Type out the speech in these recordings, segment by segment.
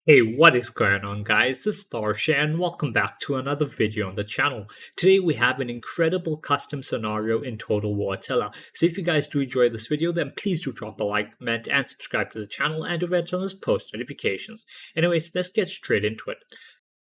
Hey, what is going on guys? This is Tharshey and welcome back to another video on the channel. Today we have an incredible custom scenario in Total War Attila. So if you guys do enjoy this video, then please do drop a like, comment, and subscribe to the channel and to turn on post notifications. Anyways, let's get straight into it.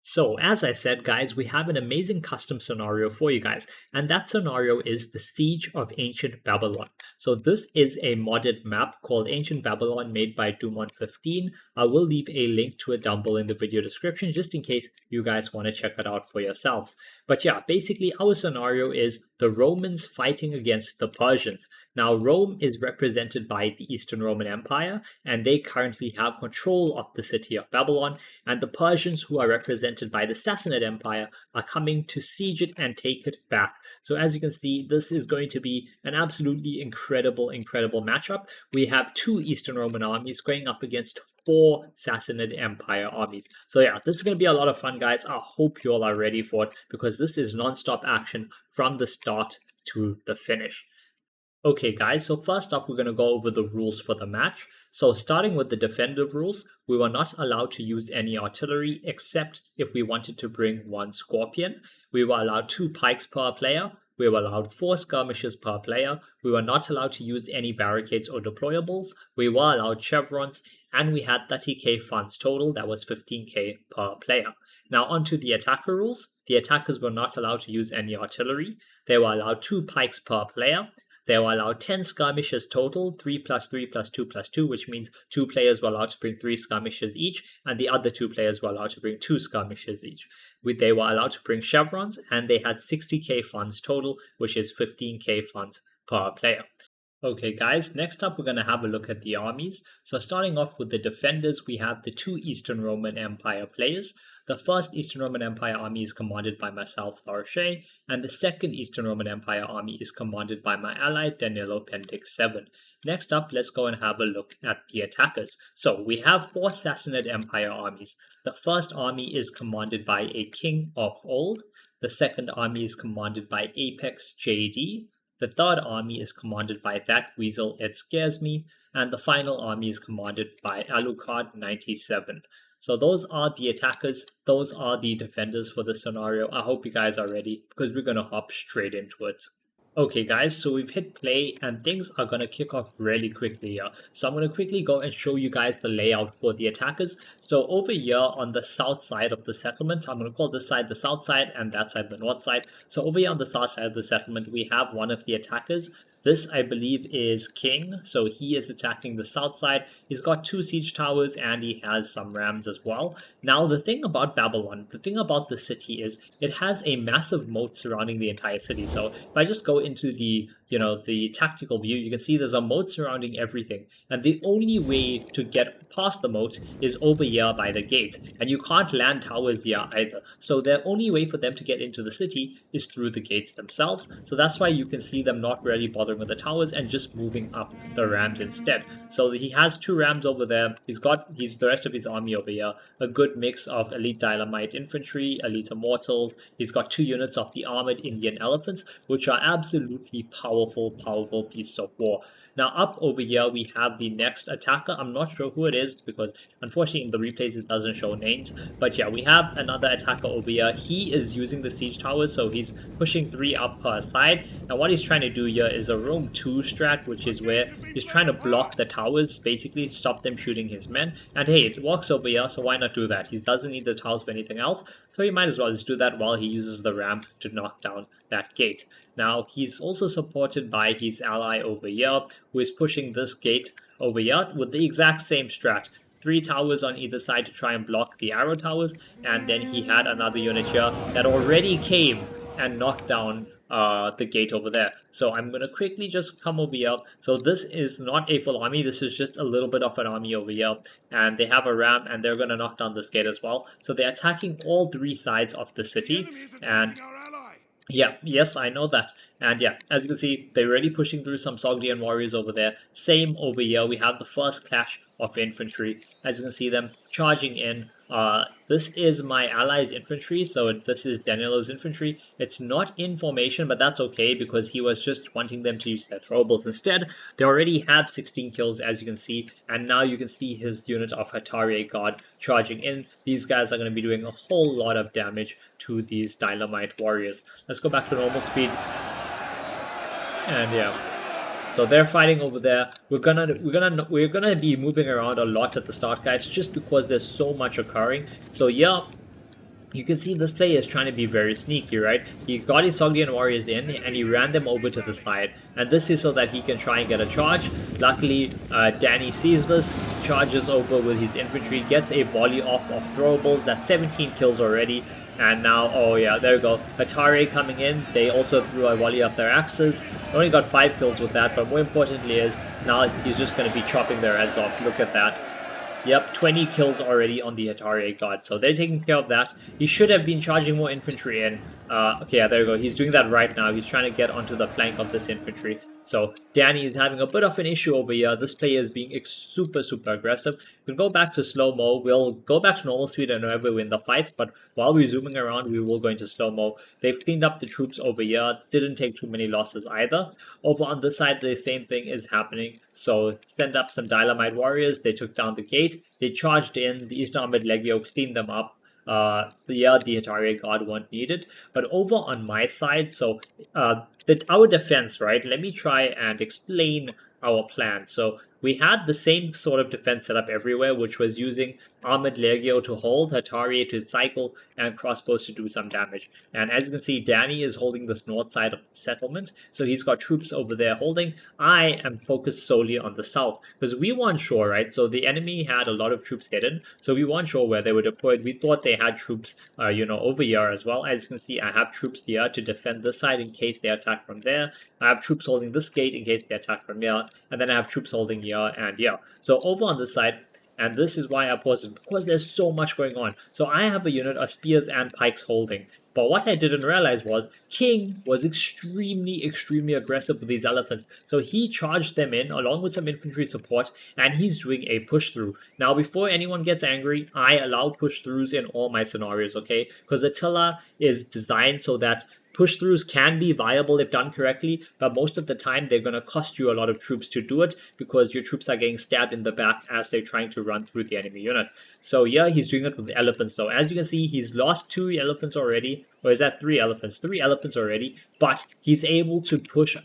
So, as I said, guys, we have an amazing custom scenario for you guys, and that scenario is the Siege of Ancient Babylon. So, this is a modded map called Ancient Babylon made by Dumont15. I will leave a link to it down below in the video description just in case you guys want to check it out for yourselves. But yeah, basically, our scenario is the Romans fighting against the Persians. Now, Rome is represented by the Eastern Roman Empire, and they currently have control of the city of Babylon, and the Persians, who are represented by the Sassanid Empire, are coming to siege it and take it back. So as you can see, this is going to be an absolutely incredible matchup. We have two Eastern Roman armies going up against four Sassanid Empire armies. So yeah, this is going to be a lot of fun, guys. I hope you all are ready for it because this is non-stop action from the start to the finish. Okay guys, so first up we're going to go over the rules for the match. So starting with the defender rules, we were not allowed to use any artillery except if we wanted to bring one scorpion. We were allowed 2 pikes per player. We were allowed 4 skirmishes per player. We were not allowed to use any barricades or deployables. We were allowed chevrons, and we had 30k funds total. That was 15k per player. Now onto the attacker rules. The attackers were not allowed to use any artillery. They were allowed 2 pikes per player. They were allowed 10 skirmishes total, 3 plus 3 plus 2 plus 2, which means 2 players were allowed to bring 3 skirmishes each, and the other 2 players were allowed to bring 2 skirmishes each. They were allowed to bring chevrons, and they had 60k funds total, which is 15k funds per player. Okay guys, next up we're going to have a look at the armies. So starting off with the defenders, we have the 2 Eastern Roman Empire players. The first Eastern Roman Empire army is commanded by myself, Tharshey, and the second Eastern Roman Empire army is commanded by my ally, Danilo Pentix 7. Next up, let's go and have a look at the attackers. So we have 4 Sassanid Empire armies. The first army is commanded by a king of old. The second army is commanded by Apex JD. The third army is commanded by That Weasel It Scares Me, and the final army is commanded by Alucard 97. So those are the attackers, those are the defenders for this scenario. I hope you guys are ready because we're going to hop straight into it. Okay guys, so we've hit play and things are going to kick off really quickly here. So I'm going to quickly go and show you guys the layout for the attackers. So over here on the south side of the settlement, I'm going to call this side the south side and that side the north side. So over here on the south side of the settlement, we have one of the attackers. This, I believe, is King, so he is attacking the south side. He's got 2 siege towers and he has some rams as well. Now, the thing about Babylon, the thing about the city is it has a massive moat surrounding the entire city. So if I just go into the tactical view, you can see there's a moat surrounding everything. And the only way to get past the moat is over here by the gate. And you can't land towers here either. So the only way for them to get into the city is through the gates themselves. So that's why you can see them not really bothering with the towers and just moving up the rams instead. So he has 2 rams over there. He's got the rest of his army over here. A good mix of elite dynamite infantry, elite immortals. He's got 2 units of the armored Indian elephants, which are absolutely powerful pieces of war. Now up over here we have the next attacker. I'm not sure who it is because unfortunately in the replays it doesn't show names. But yeah, we have another attacker over here. He is using the siege towers, so he's pushing 3 up per side. And what he's trying to do here is a Rome 2 strat, which is where he's trying to block the towers, basically stop them shooting his men. And hey, it works over here, so why not do that? He doesn't need the towers for anything else, so he might as well just do that while he uses the ram to knock down that gate. Now, he's also supported by his ally over here, who is pushing this gate over here with the exact same strat. 3 towers on either side to try and block the arrow towers, and then he had another unit here that already came and knocked down the gate over there. So I'm going to quickly just come over here. So this is not a full army, this is just a little bit of an army over here, and they have a ram and they're going to knock down this gate as well. So they're attacking all 3 sides of the city, and yeah, yes, I know that. And yeah, as you can see, they're really pushing through some Sogdian warriors over there. Same over here, we have the first clash of infantry. As you can see them charging in. This is my allies' infantry, so this is Danilo's infantry. It's not in formation, but that's okay because he was just wanting them to use their throwables instead. They already have 16 kills, as you can see, and now you can see his unit of Hatari Guard charging in. These guys are going to be doing a whole lot of damage to these Dynamite warriors. Let's go back to normal speed. And yeah. So they're fighting over there. We're gonna be moving around a lot at the start, guys, just because there's so much occurring. So yeah, you can see this player is trying to be very sneaky, right? He got his Sogdian warriors in and he ran them over to the side. And this is so that he can try and get a charge. Luckily, Danny sees this, charges over with his infantry, gets a volley off of throwables. That's 17 kills already. And now, oh yeah, there we go. Atari coming in. They also threw a volley off their axes. They only got 5 kills with that, but more importantly is now he's just going to be chopping their heads off. Look at that. Yep, 20 kills already on the Atari God. So they're taking care of that. He should have been charging more infantry in. Okay, yeah, there we go. He's doing that right now. He's trying to get onto the flank of this infantry. So Danny is having a bit of an issue over here. This player is being super aggressive. We'll go back to slow-mo. We'll go back to normal speed and whenever we win the fights. But while we're zooming around, we will go into slow-mo. They've cleaned up the troops over here. Didn't take too many losses either. Over on this side, the same thing is happening. So send up some Dynamite warriors. They took down the gate. They charged in. The Eastern Armored Legio cleaned them up. The Atari God weren't needed. But over on my side, so our defense, right? Let me try and explain our plan. So we had the same sort of defense set up everywhere, which was using Armored Legio to hold, Hatari to cycle, and crossbows to do some damage. And as you can see, Danny is holding this north side of the settlement, so he's got troops over there holding. I am focused solely on the south, because we weren't sure, right? So the enemy had a lot of troops hidden, so we weren't sure where they were deployed. We thought they had troops, over here as well. As you can see, I have troops here to defend this side in case they attack from there. I have troops holding this gate in case they attack from here, and then I have troops holding here and here. So over on this side, and this is why I paused it, because there's so much going on. So I have a unit of spears and pikes holding. But what I didn't realize was King was extremely aggressive with these elephants. So he charged them in along with some infantry support, and he's doing a push through. Now, before anyone gets angry, I allow push throughs in all my scenarios, okay? Because Attila is designed so that push-throughs can be viable if done correctly, but most of the time they're going to cost you a lot of troops to do it because your troops are getting stabbed in the back as they're trying to run through the enemy unit. So yeah, he's doing it with the elephants though. As you can see, he's lost 2 elephants already, or is that 3 elephants? 3 elephants already, but he's able to push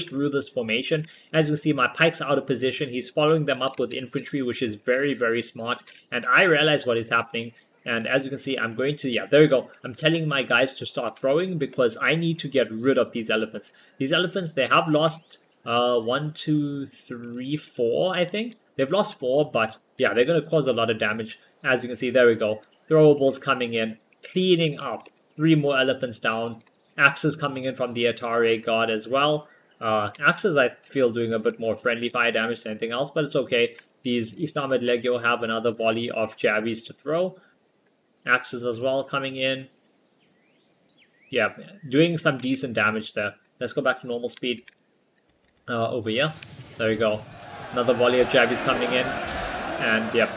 through this formation. As you can see, my pikes are out of position. He's following them up with infantry, which is very smart. And I realize what is happening. And as you can see, I'm going to, yeah, there we go. I'm telling my guys to start throwing because I need to get rid of these elephants. These elephants, they have lost 1, 2, 3, 4, I think. They've lost 4, but yeah, they're going to cause a lot of damage. As you can see, there we go. Throwables coming in, cleaning up. 3 more elephants down. Axes coming in from the Atari God as well. Axes, I feel, doing a bit more friendly fire damage than anything else, but it's okay. These East Armored Legio have another volley of javies to throw. Axes as well coming in. Yeah, doing some decent damage there. Let's go back to normal speed over here. There we go. Another volley of javies coming in. And yep,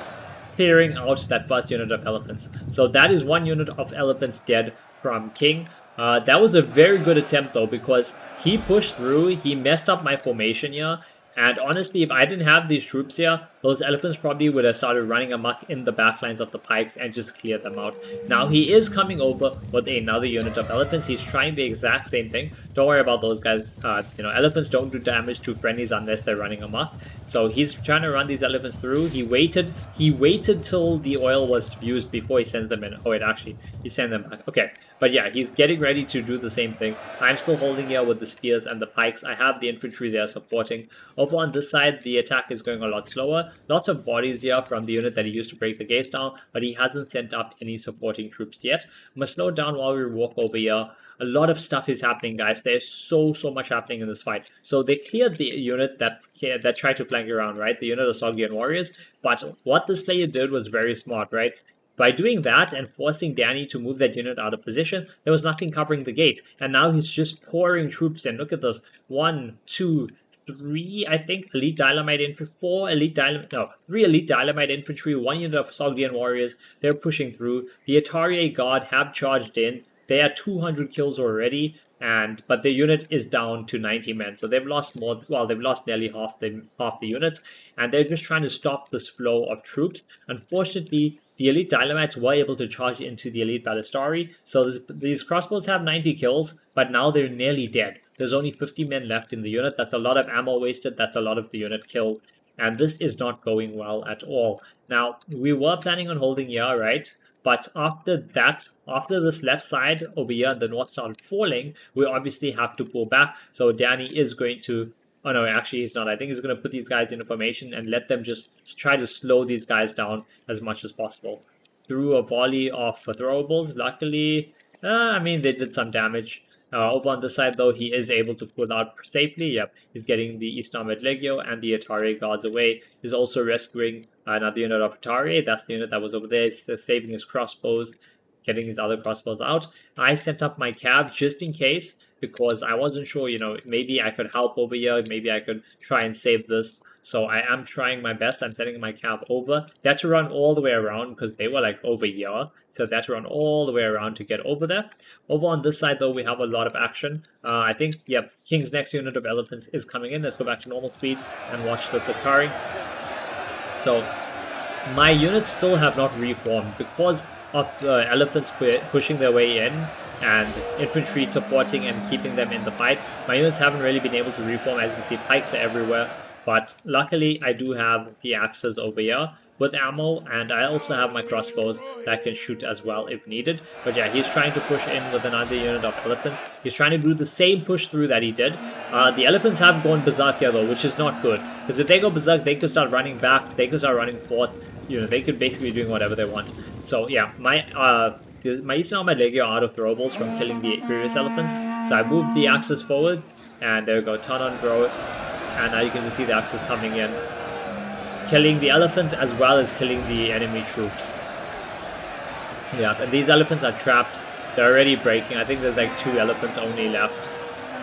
clearing out that first unit of elephants. So that is 1 unit of elephants dead from King. That was a very good attempt though, because he pushed through, he messed up my formation here. And honestly, if I didn't have these troops here, those elephants probably would have started running amok in the backlines of the pikes and just cleared them out. Now he is coming over with another unit of elephants. He's trying the exact same thing. Don't worry about those guys. Elephants don't do damage to friendlies unless they're running amok. So he's trying to run these elephants through. He waited till the oil was used before he sends them in. Oh wait, actually, he sent them back. Okay, but yeah, he's getting ready to do the same thing. I'm still holding here with the spears and the pikes. I have the infantry there supporting. Over on this side, the attack is going a lot slower. Lots of bodies here from the unit that he used to break the gates down, but he hasn't sent up any supporting troops yet. I'm going to slow down while we walk over here. A lot of stuff is happening, guys. There's so much happening in this fight. So they cleared the unit that tried to flank around, right? The unit of Sogdian warriors. But what this player did was very smart, right? By doing that and forcing Danny to move that unit out of position, there was nothing covering the gate. And now he's just pouring troops in. Look at this. 1, 2, three, I think, elite dynamite infantry, three elite dynamite infantry, one unit of Sogdian warriors. They're pushing through. The Atari Guard have charged in. They had 200 kills already, but their unit is down to 90 men. So they've lost more. Well, they've lost nearly half the units, and they're just trying to stop this flow of troops. Unfortunately, the elite dynamites were able to charge into the elite ballistari. So these crossbows have 90 kills, but now they're nearly dead. There's only 50 men left in the unit. That's a lot of ammo wasted. That's a lot of the unit killed. And this is not going well at all. Now, we were planning on holding here, right? But after that, after this left side over here and the north started falling, we obviously have to pull back. So Danny is going to... Oh no, actually he's not. I think he's going to put these guys in formation and let them just try to slow these guys down as much as possible. Through a volley of throwables, luckily, I mean, they did some damage. Over on this side, though, he is able to pull out safely. Yep, he's getting the East Armored Legio and the Atari guards away. He's also rescuing another unit of Atari. That's the unit that was over there. He's saving his crossbows, getting his other crossbows out. I sent up my cav just in case, because I wasn't sure, you know, maybe I could help over here. Maybe I could try and save this. So I am trying my best. I'm sending my cav over. They had to run all the way around because they were like over here. So they had to run all the way around to get over there. Over on this side, though, we have a lot of action. I think, yep, King's next unit of elephants is coming in. Let's go back to normal speed and watch this occurring. So my units still have not reformed because of the elephants pushing their way in and infantry supporting and keeping them in the fight. My units haven't really been able to reform. As you can see, pikes are everywhere. But luckily, I do have the axes over here with ammo, and I also have my crossbows that can shoot as well if needed. But yeah, he's trying to push in with another unit of elephants. He's trying to do the same push through that he did. The elephants have gone berserk here, though, which is not good. Because if they go berserk, they could start running back, they could start running forth. You know, they could basically be doing whatever they want. So yeah, my Eastern Armored Legio are out of throwables from killing the previous elephants. So I moved the axes forward, and there we go, turn on throw. And now you can just see the axes coming in, killing the elephants as well as killing the enemy troops. Yeah, and these elephants are trapped. They're already breaking. I think there's like 2 elephants only left.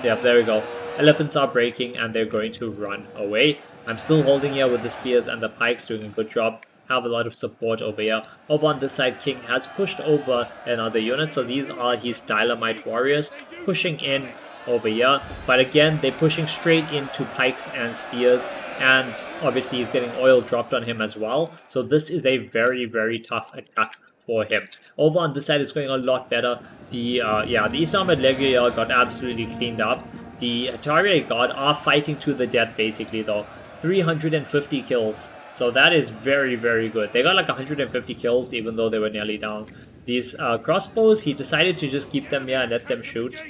Yep, there we go. Elephants are breaking and they're going to run away. I'm still holding here with the spears and the pikes, doing a good job. Have a lot of support over here. Over on this side, King has pushed over another unit. So these are his Dynamite warriors pushing in over here, but again they're pushing straight into pikes and spears, and obviously he's getting oil dropped on him as well. So this is a very, very tough attack for him. Over on this side it's going a lot better. The East Armored Legio got absolutely cleaned up. The Atari Guard are fighting to the death basically though. 350 kills. So that is very, very good. They got like 150 kills even though they were nearly down. These crossbows, he decided to just keep them here and let them shoot.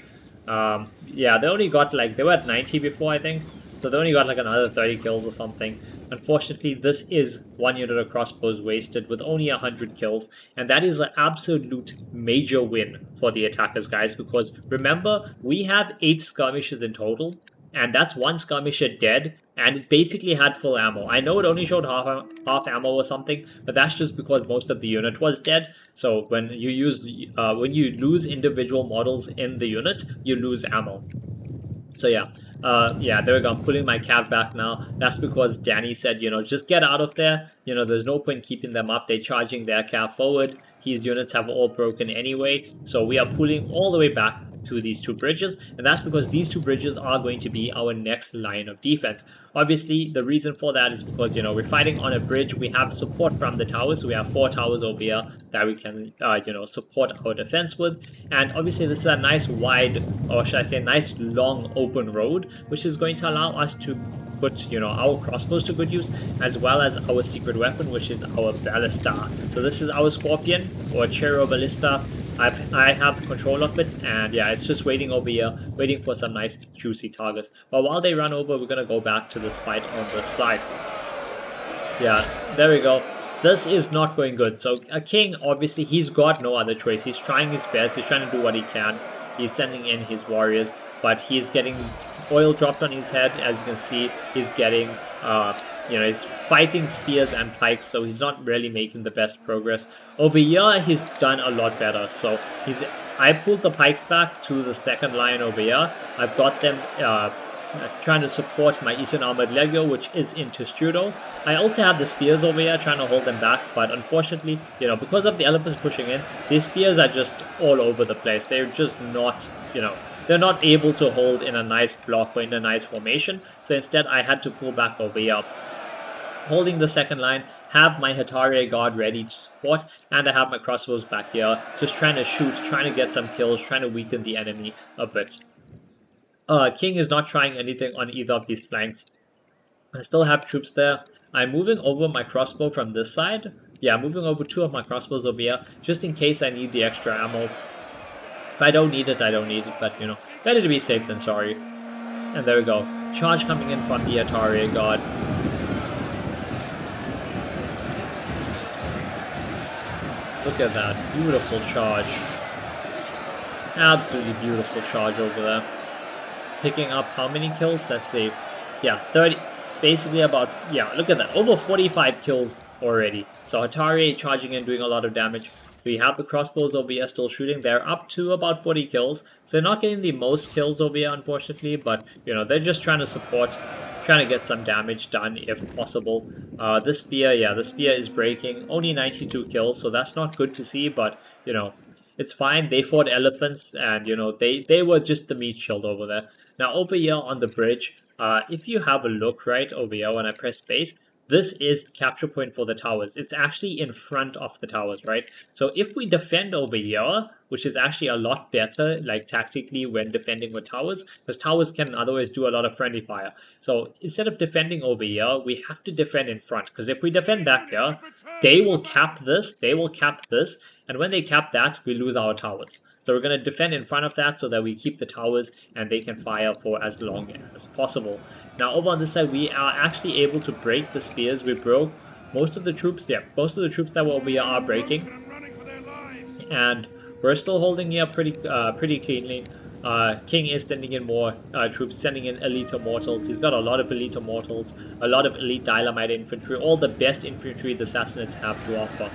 Yeah, they only got like, they were at 90 before, I think. So they only got like another 30 kills or something. Unfortunately, this is 1 unit of crossbows wasted with only 100 kills. And that is an absolute major win for the attackers, guys. Because remember, we have 8 skirmishes in total. And that's 1 skirmisher dead. And it basically had full ammo. I know it only showed half ammo or something, but that's just because most of the unit was dead. So when you lose individual models in the unit, you lose ammo. So yeah, there we go. I'm pulling my cav back now. That's because Danny said, you know, just get out of there. You know, there's no point keeping them up. They're charging their cav forward. His units have all broken anyway. So we are pulling all the way back to these 2 bridges, and that's because these 2 bridges are going to be our next line of defense. Obviously, the reason for that is because, you know, we're fighting on a bridge. We have support from the towers, so we have 4 towers over here that we can, you know, support our defense with. And obviously, this is a nice wide, or should I say, nice long open road, which is going to allow us to put, you know, our crossbows to good use, as well as our secret weapon, which is our ballista. So this is our Scorpion, or Chero Ballista. I have control of it, and yeah, it's just waiting over here, waiting for some nice juicy targets. But while they run over, we're gonna go back to this fight on this side. Yeah, there we go. This is not going good. So a king, obviously, he's got no other choice. He's trying his best. He's trying to do what he can. He's sending in his warriors, but he's getting oil dropped on his head. As you can see, he's getting you know, he's fighting spears and pikes, so he's not really making the best progress. Over here, he's done a lot better. So I pulled the pikes back to the second line over here. I've got them trying to support my Eastern Armored Legio, which is into Studo. I also have the spears over here trying to hold them back, but unfortunately, you know, because of the elephants pushing in, these spears are just all over the place. They're just not, you know, they're not able to hold in a nice block or in a nice formation. So instead, I had to pull back over here, holding the second line, have my Hatari guard ready to support, and I have my crossbows back here, just trying to shoot, trying to get some kills, trying to weaken the enemy a bit. King is not trying anything on either of these flanks. I still have troops there. I'm moving over my crossbow from this side. Yeah, moving over 2 of my crossbows over here, just in case I need the extra ammo. If I don't need it, I don't need it, but you know, better to be safe than sorry. And there we go. Charge coming in from the Atari guard. Look at that. Beautiful charge. Absolutely beautiful charge over there. Picking up how many kills? Let's see. Yeah, 30. Basically about, yeah, look at that. Over 45 kills already. So Atari charging in, doing a lot of damage. We have the crossbows over here still shooting. They're up to about 40 kills. So they're not getting the most kills over here, unfortunately. But, you know, they're just trying to support, trying to get some damage done if possible. This spear, yeah, the spear is breaking. Only 92 kills, so that's not good to see. But, you know, it's fine. They fought elephants and, you know, they were just the meat shield over there. Now, over here on the bridge, if you have a look right over here when I press space, this is the capture point for the towers. It's actually in front of the towers, right? So if we defend over here, which is actually a lot better, like tactically when defending with towers, because towers can otherwise do a lot of friendly fire. So instead of defending over here, we have to defend in front, because if we defend back here, they will cap this, and when they cap that, we lose our towers. So we're going to defend in front of that so that we keep the towers and they can fire for as long as possible. Now over on this side, we are actually able to break the spears. We broke most of the troops. Yeah, most of the troops that were over here are breaking. And we're still holding here pretty cleanly. King is sending in more troops, sending in elite immortals. He's got a lot of elite immortals, a lot of elite dynamite infantry, all the best infantry the Sassanids have to offer.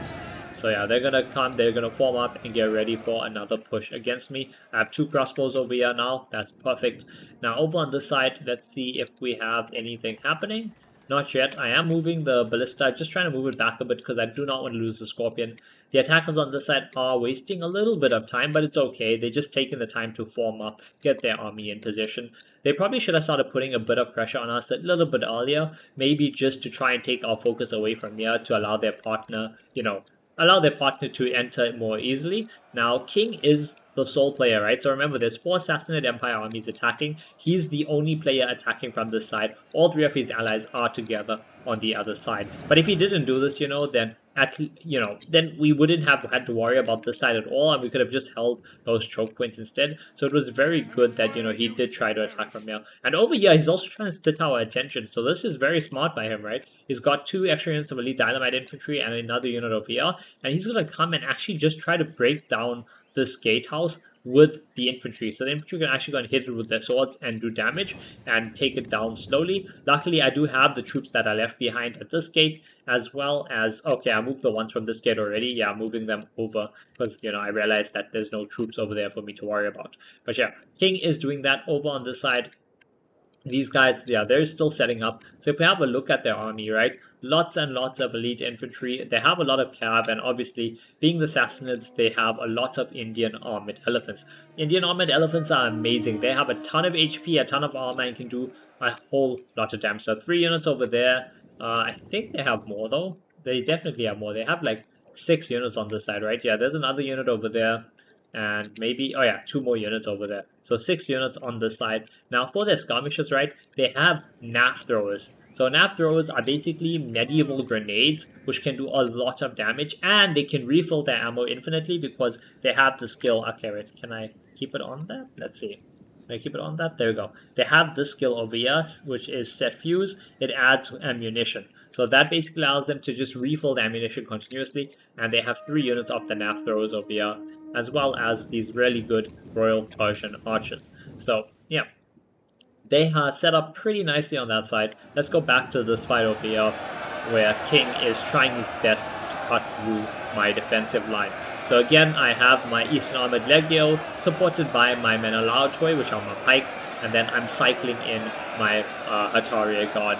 So yeah, they're gonna come, they're gonna form up and get ready for another push against me. I have 2 crossbows over here now, that's perfect. Now over on this side, let's see if we have anything happening. Not yet. I am moving the ballista, just trying to move it back a bit because I do not want to lose the scorpion. The attackers on this side are wasting a little bit of time, but it's okay. They're just taking the time to form up, get their army in position. They probably should have started putting a bit of pressure on us a little bit earlier, maybe just to try and take our focus away from here to allow their partner, you know, to enter more easily. Now, King is the sole player, right? So remember, there's 4 Sassanid Empire armies attacking. He's the only player attacking from this side. All 3 of his allies are together on the other side. But if he didn't do this, you know, then then we wouldn't have had to worry about this side at all, and we could have just held those choke points instead. So it was very good that, you know, he did try to attack from here. And over here, he's also trying to split our attention. So this is very smart by him, right? He's got 2 extra units of elite dynamite infantry and another unit over here, and he's going to come and actually just try to break down this gatehouse with the infantry. So the infantry can actually go and hit it with their swords and do damage and take it down slowly. Luckily, I do have the troops that are left behind at this gate, as well as, okay, I moved the ones from this gate already. Yeah, moving them over because, you know, I realized that there's no troops over there for me to worry about. But yeah, King is doing that over on this side. These guys, yeah, they're still setting up. So if we have a look at their army, right, lots and lots of elite infantry. They have a lot of cav, and obviously, being the Sassanids, they have a lot of Indian armored elephants. Indian armored elephants are amazing. They have a ton of HP, a ton of armor, and can do a whole lot of damage. So 3 units over there. I think they have more, though. They definitely have more. They have like 6 units on this side, right? Yeah, there's another unit over there. And maybe, oh yeah, 2 more units over there. So 6 units on this side. Now for their skirmishers, right, they have NAF throwers. So NAF throwers are basically medieval grenades, which can do a lot of damage, and they can refill their ammo infinitely because they have the skill. Okay, wait, can I keep it on that? Let's see. Can I keep it on that? There we go. They have this skill over here, which is set fuse. It adds ammunition. So that basically allows them to just refill the ammunition continuously, and they have 3 units of the NAF throwers over here, as well as these really good Royal Persian archers. So, yeah. They are set up pretty nicely on that side. Let's go back to this fight over here, where King is trying his best to cut through my defensive line. So again, I have my Eastern Armored Legio supported by my Menelautoi, which are my pikes, and then I'm cycling in my Atari Guard.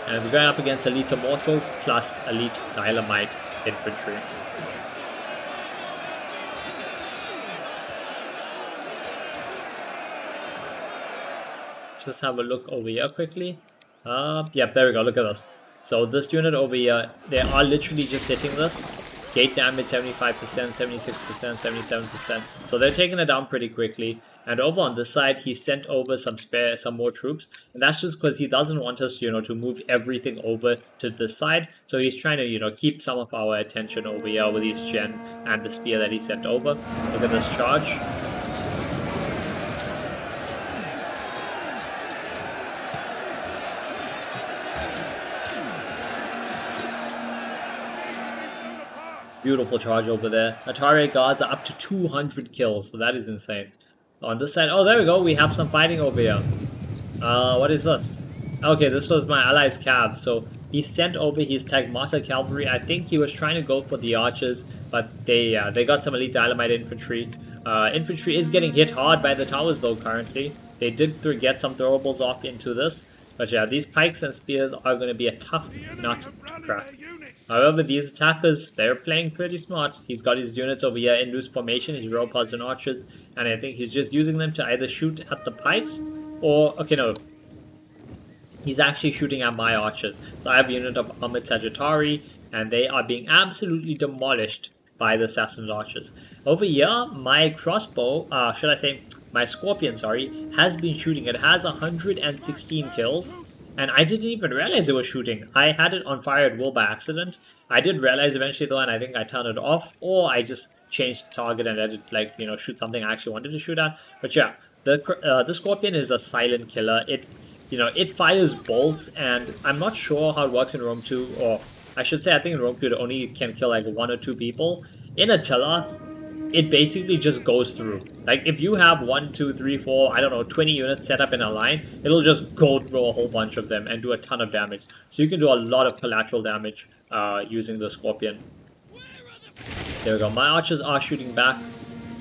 And we're going up against Elite Immortals plus Elite Dynamite Infantry. Just have a look over here quickly. Yep, there we go, look at this. So this unit over here, they are literally just hitting this. Gate damage 75%, 76%, 77%. So they're taking it down pretty quickly. And over on this side, he sent over some more troops. And that's just because he doesn't want us, to move everything over to this side. So he's trying to, keep some of our attention over here with his gen and the spear that he sent over. Look at this charge. Beautiful charge over there. Atari guards are up to 200 kills, so that is insane. On this side, oh, there we go. We have some fighting over here. What is this? Okay, this was my allies' cav. So he sent over his Tagmata cavalry. I think he was trying to go for the archers, but they got some elite dynamite infantry. Infantry is getting hit hard by the towers though currently. They did get some throwables off into this. But yeah, these pikes and spears are going to be a tough nut to crack. However, these attackers, they're playing pretty smart. He's got his units over here in loose formation, his royal pods and archers, and I think he's just using them to either shoot at the pikes or, okay, no. He's actually shooting at my archers. So I have a unit of armored Sagittari, and they are being absolutely demolished by the Sassanid archers. Over here, my crossbow, should I say, my scorpion, sorry, has been shooting. It has 116 kills. And I didn't even realize it was shooting. I had it on fire at will by accident. I did realize eventually though, and I think I turned it off, or I just changed the target and let it shoot something I actually wanted to shoot at. But yeah, the Scorpion is a silent killer. It fires bolts, and I'm not sure how it works in Rome 2, or I should say I think in Rome 2 it only can kill like 1 or 2 people. In Attila, it basically just goes through. Like, if you have 1, 2, 3, 4, I don't know, 20 units set up in a line, it'll just go through a whole bunch of them and do a ton of damage. So you can do a lot of collateral damage using the Scorpion. There we go. My archers are shooting back,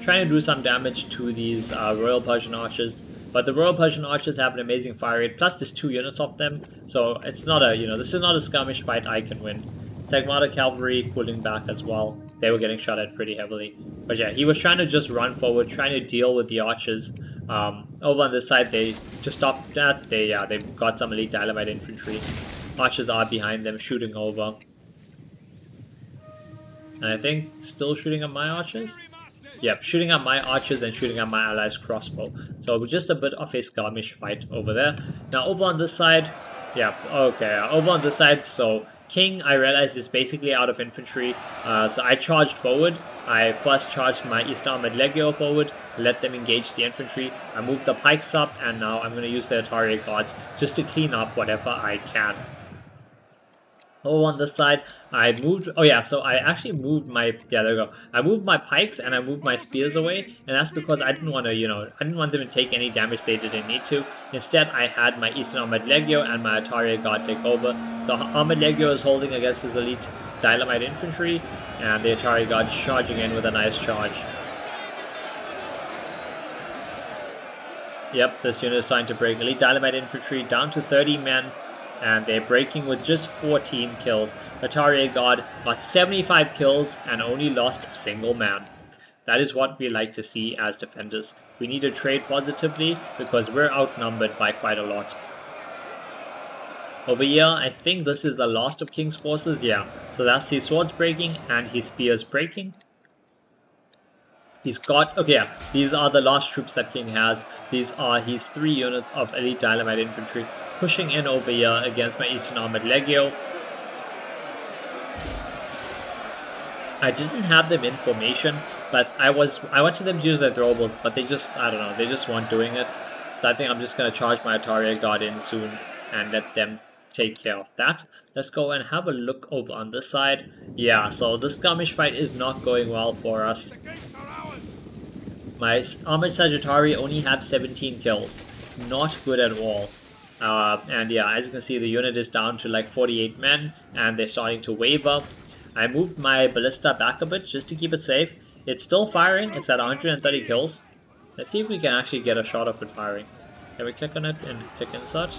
trying to do some damage to these Royal Persian archers. But the Royal Persian archers have an amazing fire rate, plus there's 2 units of them. So it's not a, this is not a skirmish fight I can win. Tagmata cavalry pulling back as well. They were getting shot at pretty heavily. But yeah, he was trying to just run forward, trying to deal with the archers. Over on this side, they just stopped that. They've got some elite dynamite infantry. Archers are behind them, shooting over. And I think still shooting at my archers? Yep, shooting at my archers and shooting at my allies' crossbow. So just a bit of a skirmish fight over there. Now over on this side, yeah, okay, over on this side, so King, I realized, is basically out of infantry, so I charged forward. I first charged my East Armored Legio forward, let them engage the infantry. I moved the pikes up, and now I'm going to use the Atari guards just to clean up whatever I can. Oh, on this side, I moved, oh yeah, so I actually moved my, yeah, there we go. I moved my pikes and I moved my spears away, and that's because I didn't want to, I didn't want them to take any damage they didn't need to. Instead, I had my Eastern Armored Legio and my Atari Guard take over. So Armored Legio is holding against his elite Dynamite Infantry, and the Atari Guard charging in with a nice charge. Yep, this unit is starting to break. Elite Dynamite Infantry down to 30 men. And they're breaking with just 14 kills. Atari Guard got 75 kills and only lost a single man. That is what we like to see as defenders. We need to trade positively because we're outnumbered by quite a lot. Over here, I think this is the last of King's forces. Yeah, so that's his swords breaking and his spears breaking. He's got, okay, yeah, these are the last troops that King has. These are his 3 units of elite Dynamite Infantry pushing in over here against my Eastern Armored Legio. I didn't have them in formation, but I wanted them to use their throwables, but they just, I don't know, they just weren't doing it. So I think I'm just going to charge my Atari Guard in soon and let them take care of that. Let's go and have a look over on this side. Yeah, so the skirmish fight is not going well for us. My Armored Sagittari only have 17 kills. Not good at all. And yeah, as you can see, the unit is down to like 48 men, and they're starting to waver. I moved my ballista back a bit just to keep it safe. It's still firing. It's at 130 kills. Let's see if we can actually get a shot of it firing. Can we click on it and click insert?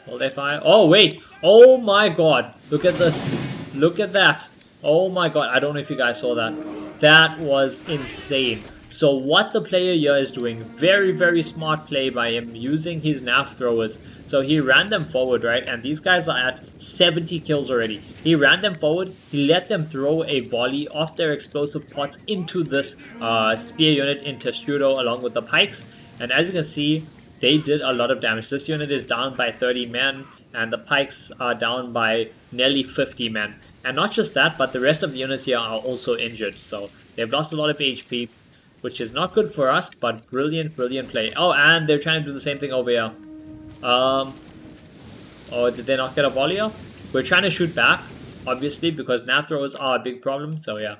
Will they fire? Oh, wait! Oh my god! Look at this! Look at that! Oh my god, I don't know if you guys saw that. That was insane. So what the player here is doing, very, very smart play by him, using his nav throwers. So he ran them forward, right? And these guys are at 70 kills already. He ran them forward, he let them throw a volley of their explosive pots into this spear unit in Testudo along with the pikes. And as you can see, they did a lot of damage. This unit is down by 30 men, and the pikes are down by nearly 50 men. And not just that, but the rest of the units here are also injured. So they've lost a lot of HP, which is not good for us, but brilliant, brilliant play. Oh, and they're trying to do the same thing over here. Oh, did they not get a volley off? We're trying to shoot back, obviously, because nav throwers are a big problem. So yeah,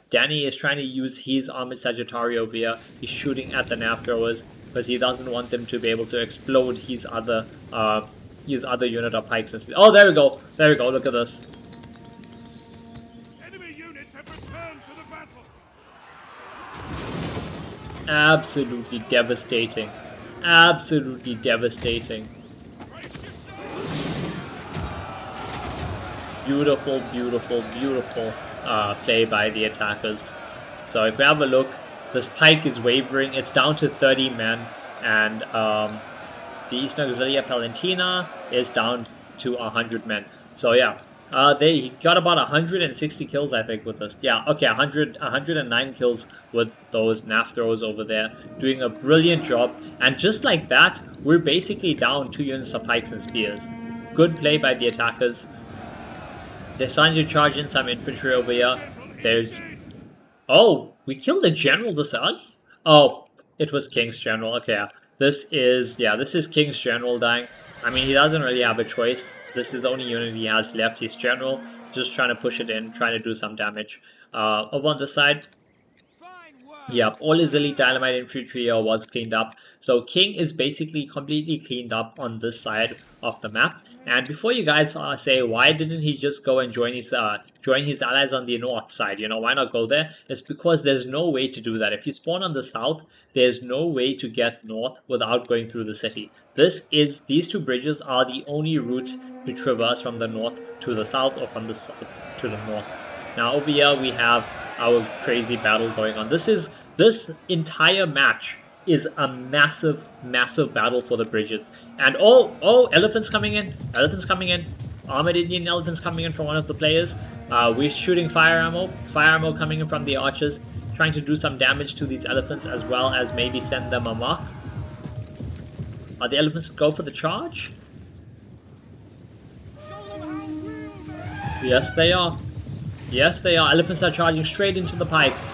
Danny is trying to use his armored Sagittari over here. He's shooting at the nav throwers because he doesn't want them to be able to explode his other unit of pikes and speed. Oh, there we go. There we go. Look at this. Enemy units have returned to the battle. Absolutely devastating. Absolutely devastating. Beautiful, beautiful, beautiful play by the attackers. So if we have a look, this pike is wavering. It's down to 30 men, and the Eastern Auxilia Palentina is down to 100 men. So yeah, they got about 160 kills, I think, with this. Yeah, okay, 109 kills with those nav throwers over there, doing a brilliant job. And just like that, we're basically down 2 units of pikes and spears. Good play by the attackers. They're starting to charge in some infantry over here. There's... Oh, we killed the general this early? Oh, it was King's general. Okay, yeah. This is King's general dying. I mean, he doesn't really have a choice. This is the only unit he has left. His general, just trying to push it in, trying to do some damage. Over on this side, yep, all his elite dynamite infantry was cleaned up. So King is basically completely cleaned up on this side of the map. And before you guys say, why didn't he just go and join his allies on the north side? You know, why not go there? It's because there's no way to do that. If you spawn on the south, there's no way to get north without going through the city. These two bridges are the only routes to traverse from the north to the south, or from the south to the north. Now over here we have our crazy battle going on. This entire match is a massive, massive battle for the bridges. And oh, elephants coming in. Elephants coming in. Armored Indian elephants coming in from one of the players. We're shooting fire ammo. Fire ammo coming in from the archers. Trying to do some damage to these elephants, as well as maybe send them a mark. Are the elephants go for the charge? Yes, they are. Yes, they are. Elephants are charging straight into the pikes.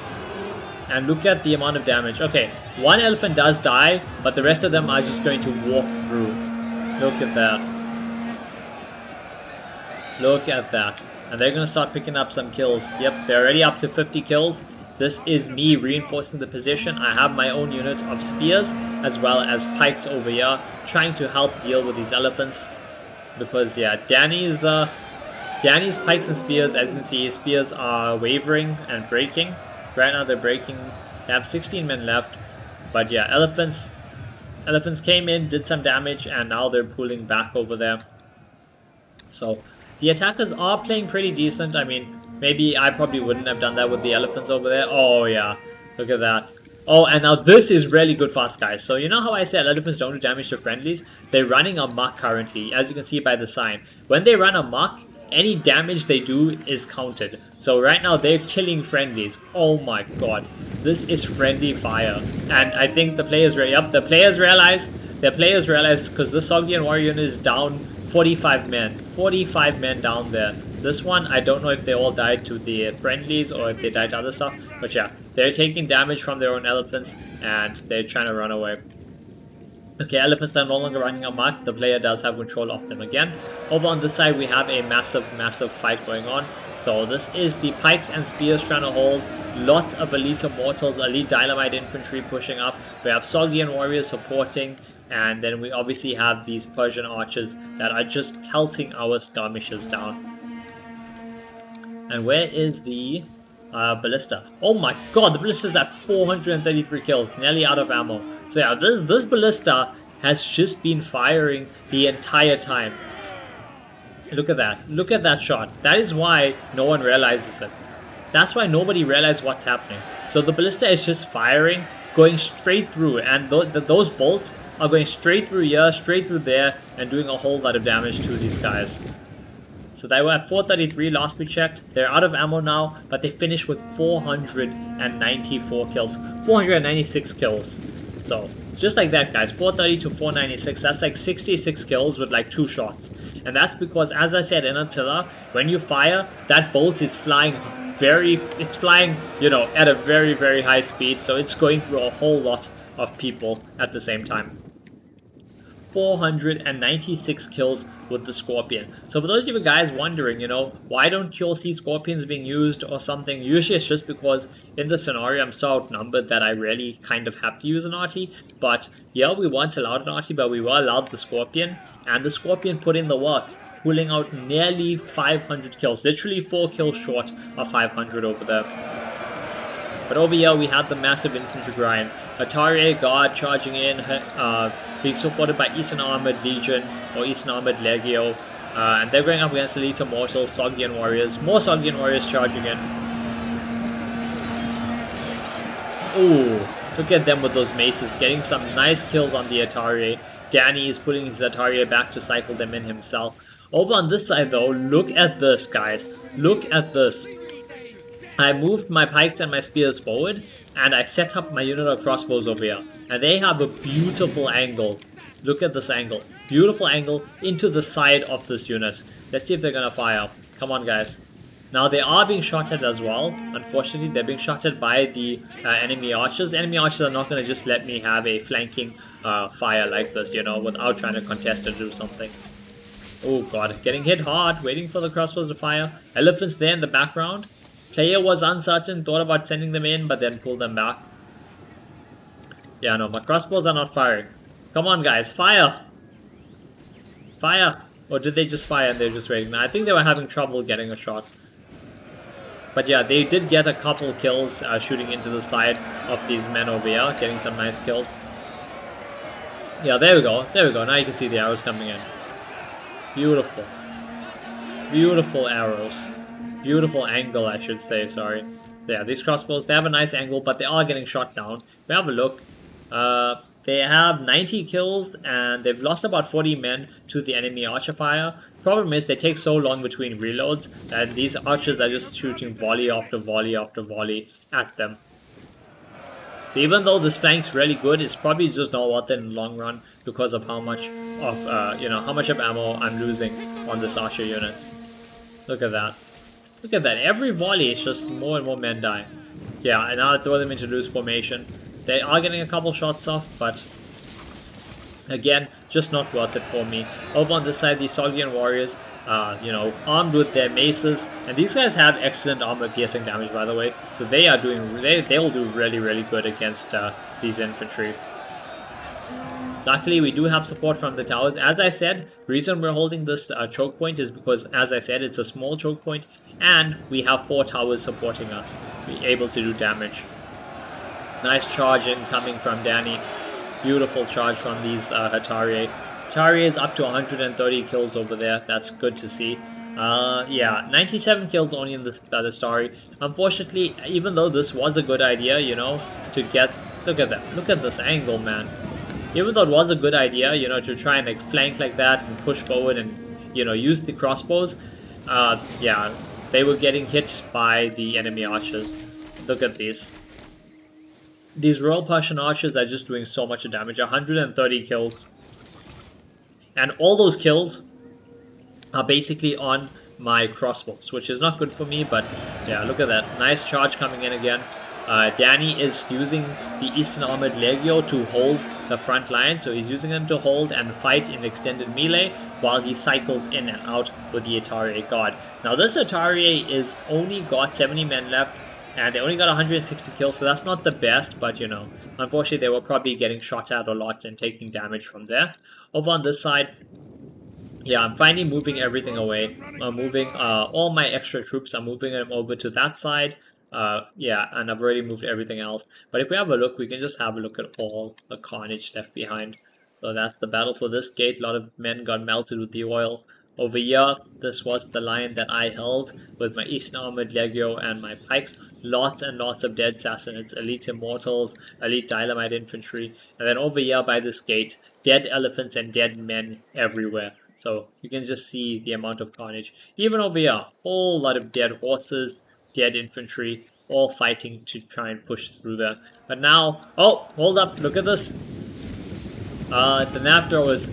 And look at the amount of damage. Okay, one elephant does die, but the rest of them are just going to walk through. Look at that. Look at that. And they're going to start picking up some kills. Yep, they're already up to 50 kills. This is me reinforcing the position. I have my own unit of spears, as well as pikes over here, trying to help deal with these elephants. Because, yeah, Danny's pikes and spears, as you can see, his spears are wavering and breaking. Right now they're breaking. They have 16 men left. But yeah, elephants came in, did some damage, and now they're pulling back over there. So the attackers are playing pretty decent. I mean, maybe I probably wouldn't have done that with the elephants over there. Oh yeah, look at that. Oh, and now this is really good for us, guys. So you know how I said elephants don't do damage to friendlies? They're running amok currently, as you can see by the sign. When they run amok, any damage they do is counted. So right now they're killing friendlies. Oh my god, this is friendly fire. And I think the players the players realize because the Sogdian warrior unit is down 45 men. 45 men down there. This one, I don't know if they all died to the friendlies or if they died to other stuff. But yeah, they're taking damage from their own elephants and they're trying to run away. Okay, elephants are no longer running amok. The player does have control of them again. Over on this side, we have a massive, massive fight going on. So this is the pikes and spears trying to hold. Lots of elite immortals, elite dynamite infantry pushing up. We have Sogdian warriors supporting. And then we obviously have these Persian archers that are just pelting our skirmishers down. And where is the ballista? Oh my god, the ballista's at 433 kills, nearly out of ammo. So yeah, this ballista has just been firing the entire time. Look at that. Look at that shot. That is why no one realizes it. That's why nobody realized what's happening. So the ballista is just firing, going straight through, and those bolts are going straight through here, straight through there, and doing a whole lot of damage to these guys. So they were at 433 last we checked. They're out of ammo now, but they finished with 494 kills. 496 kills. So, just like that, guys. 430 to 496. That's like 66 kills with like 2 shots. And that's because, as I said in Attila, when you fire, that bolt is flying it's flying, you know, at a very, very high speed. So it's going through a whole lot of people at the same time. 496 kills with the Scorpion. So for those of you guys wondering, you know, why don't you all see Scorpions being used or something? Usually it's just because in the scenario I'm so outnumbered that I really kind of have to use an arty. But yeah, we weren't allowed an arty, but we were allowed the Scorpion. And the Scorpion put in the work, pulling out nearly 500 kills. Literally 4 kills short of 500 over there. But over here we have the massive infantry grind. Atari Guard charging in, being supported by Eastern Armored Legion or Eastern Armored Legio. And they're going up against Elite Immortals, Sogdian Warriors. More Sogdian Warriors charging in. Ooh, look at them with those maces, getting some nice kills on the Atari. Danny is putting his Atari back to cycle them in himself. Over on this side though, look at this, guys. Look at this. I moved my pikes and my spears forward, and I set up my unit of crossbows over here. And they have a beautiful angle. Look at this angle. Beautiful angle into the side of this unit. Let's see if they're gonna fire. Come on, guys. Now they are being shot at as well. Unfortunately, they're being shot at by the enemy archers. Enemy archers are not gonna just let me have a flanking fire like this, you know, without trying to contest or do something. Oh god, getting hit hard, waiting for the crossbows to fire. Elephants there in the background. Player was uncertain, thought about sending them in, but then pulled them back. Yeah, no, my crossbows are not firing. Come on, guys, fire! Fire! Or did they just fire and they're just waiting? I think they were having trouble getting a shot. But yeah, they did get a couple kills shooting into the side of these men over here, getting some nice kills. Yeah, there we go. There we go. Now you can see the arrows coming in. Beautiful. Beautiful arrows. Beautiful angle, I should say, sorry. Yeah, these crossbows, they have a nice angle, but they are getting shot down. We have a look. They have 90 kills, and they've lost about 40 men to the enemy archer fire. Problem is, they take so long between reloads, that these archers are just shooting volley after volley after volley at them. So even though this flank's really good, it's probably just not worth it in the long run because of how much of, how much of ammo I'm losing on this archer unit. Look at that. Look at that. Every volley is just more and more men dying. Yeah, and now I throw them into loose formation. They are getting a couple shots off, but again, just not worth it for me. Over on this side, the Sogdian Warriors, armed with their maces, and these guys have excellent armor piercing damage, by the way. So they are doing, they'll do really, really good against these infantry. Luckily, we do have support from the towers. As I said, the reason we're holding this choke point is because, as I said, it's a small choke point, and we have 4 towers supporting us, be able to do damage. Nice charge in coming from Danny. Beautiful charge from these Hatari. Hatari is up to 130 kills over there. That's good to see. Yeah, 97 kills only in this story. Unfortunately, even though this was a good idea, you know, to get... Look at that. Look at this angle, man. Even though it was a good idea, you know, to try and like flank like that and push forward and, you know, use the crossbows, yeah, they were getting hit by the enemy archers. Look at these. These Royal Persian archers are just doing so much damage. 130 kills. And all those kills are basically on my crossbows, which is not good for me, but yeah, look at that. Nice charge coming in again. Danny is using the Eastern Armored Legio to hold the front line, so he's using them to hold and fight in extended melee while he cycles in and out with the Atari Guard. Now this Atari is only got 70 men left, And they only got 160 kills, so that's not the best, but you know, unfortunately they were probably getting shot at a lot and taking damage from there. Over on this side, yeah, I'm finally moving everything away. I'm moving all my extra troops, I'm moving them over to that side. Yeah, and I've already moved everything else. But if we have a look, we can just have a look at all the carnage left behind. So that's the battle for this gate. A lot of men got melted with the oil. Over here, this was the line that I held with my Eastern Armored Legio and my pikes. Lots and lots of dead Sassanids, elite immortals, elite dynamite infantry. And then over here by this gate, dead elephants and dead men everywhere. So you can just see the amount of carnage. Even over here, whole lot of dead horses, dead infantry, all fighting to try and push through there. But now, oh, hold up, look at this. The nav throwers.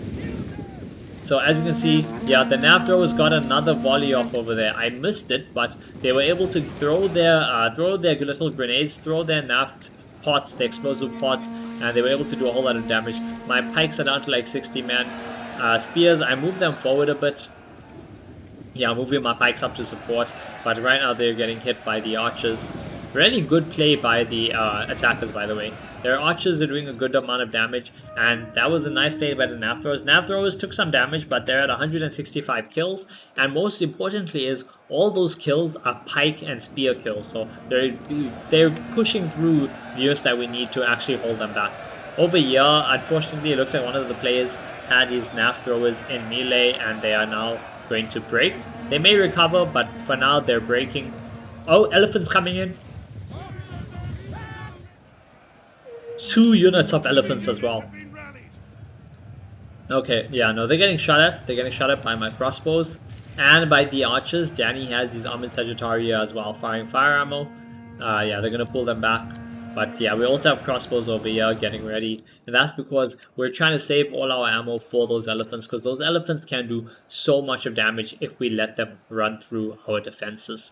So as you can see, yeah, the nav throwers got another volley off over there. I missed it, but they were able to throw their little grenades, throw their nav pots, the explosive pots, and they were able to do a whole lot of damage. My pikes are down to like 60 men. Spears, I moved them forward a bit. Yeah, I'm moving my pikes up to support, but right now they're getting hit by the archers. Really good play by the attackers, by the way. Their archers are doing a good amount of damage, and that was a nice play by the nav throwers. Nav throwers took some damage, but they're at 165 kills, and most importantly is all those kills are pike and spear kills, so they're pushing through the units that we need to actually hold them back. Over here, unfortunately, it looks like one of the players had his nav throwers in melee, and they are now going to break. They may recover, but for now they're breaking. Oh, elephants coming in. 2 units of elephants as well. Okay, yeah, no, they're getting shot at. They're getting shot at by my crossbows and by the archers. Danny has his armored Sagittaria as well, firing fire ammo. Yeah, they're gonna pull them back. But yeah, we also have crossbows over here getting ready. And that's because we're trying to save all our ammo for those elephants, because those elephants can do so much of damage if we let them run through our defenses.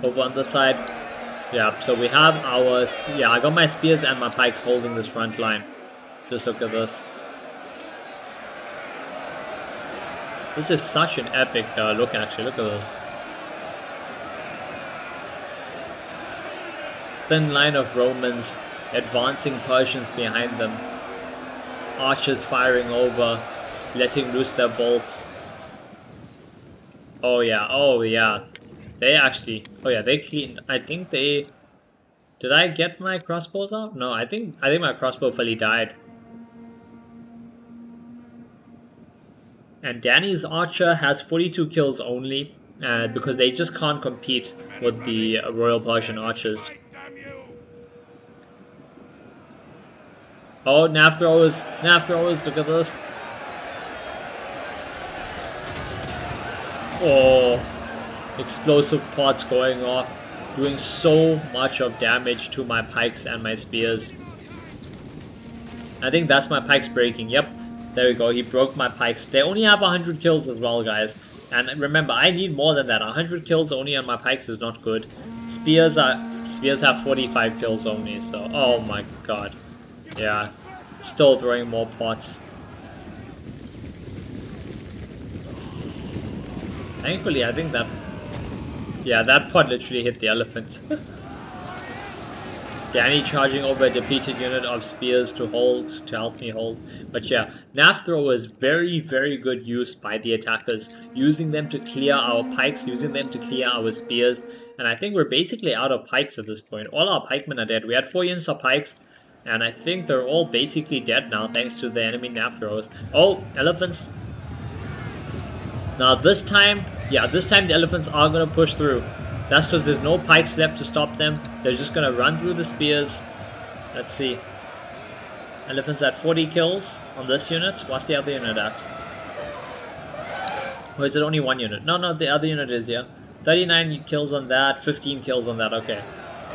Over on the side, yeah, so we have our, yeah, I got my spears and my pikes holding this front line. Just look at this. This is such an epic look, actually. Look at this. Thin line of Romans, advancing Persians behind them. Archers firing over, letting loose their bolts. Oh yeah, oh yeah. They actually, oh yeah, they cleaned. I think they, did I get my crossbows out? No, I think my crossbow fully died. And Danny's archer has 42 kills only, because they just can't compete with the Royal Persian archers. Oh, nav throwers, look at this. Oh, explosive pots going off, doing so much of damage to my pikes and my spears. I think that's my pikes breaking. Yep, there we go, he broke my pikes. They only have 100 kills as well, guys. And remember, I need more than that. 100 kills only on my pikes is not good. Spears have 45 kills only, so oh my god. Yeah, still throwing more pots. Thankfully, I think that, yeah, that pot literally hit the elephant. Danny charging over a depleted unit of spears to hold, to help me hold. But yeah, nav thrower is very, very good use by the attackers, using them to clear our pikes, using them to clear our spears. And I think we're basically out of pikes at this point. All our pikemen are dead. We had 4 units of pikes, and I think they're all basically dead now thanks to the enemy nav throwers. Oh, elephants. Now this time, yeah, this time the elephants are going to push through. That's because there's no pikes left to stop them. They're just going to run through the spears. Let's see. Elephants at 40 kills on this unit. What's the other unit at? Or is it only 1 unit? No, the other unit is here. 39 kills on that, 15 kills on that. Okay.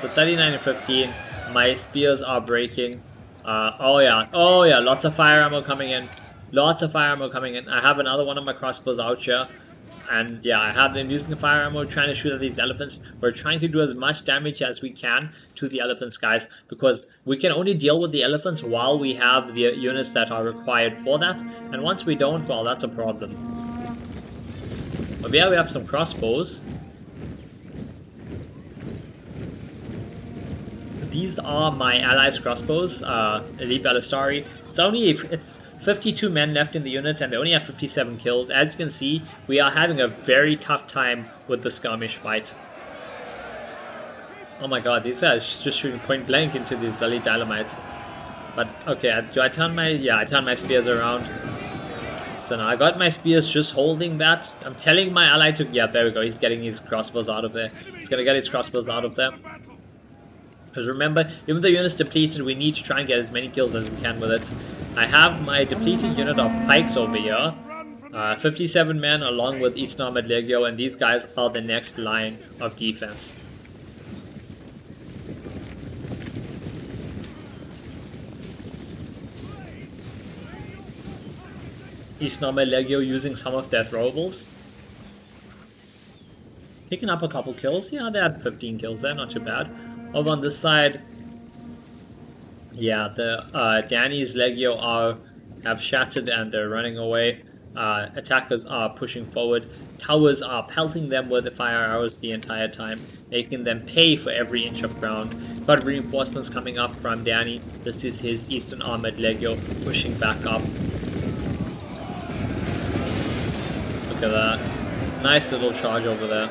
So 39 and 15. My spears are breaking. Oh yeah, lots of fire ammo coming in. Lots of fire ammo coming in. I have another one of my crossbows out here. And yeah, I have them using the fire ammo, trying to shoot at these elephants. We're trying to do as much damage as we can to the elephants, guys, because we can only deal with the elephants while we have the units that are required for that. And once we don't, well, that's a problem. But yeah, we have some crossbows. these are my allies' crossbows, Elite Balistari. It's 52 men left in the unit, and they only have 57 kills. As you can see, we are having a very tough time with the skirmish fight. Oh my god, these guys just shooting point blank into these elite dynamites. But okay, do I turn my... yeah, I turn my spears around. So now I got my spears just holding that. I'm telling my ally to... yeah, there we go. He's getting his crossbows out of there. He's gonna get his crossbows out of there. Because remember, even though the unit's depleted, we need to try and get as many kills as we can with it. I have my depleted unit of pikes over here. 57 men along with Eastern Armored Legio, and these guys are the next line of defense. Eastern Armored Legio using some of their throwables. Picking up a couple kills. Yeah, they had 15 kills there, not too bad. Over on this side, yeah, the Danny's Legio have shattered and they're running away. Attackers are pushing forward. Towers are pelting them with the fire arrows the entire time, making them pay for every inch of ground. Got reinforcements coming up from Danny. This is his Eastern Armored Legio pushing back up. Look at that. Nice little charge over there.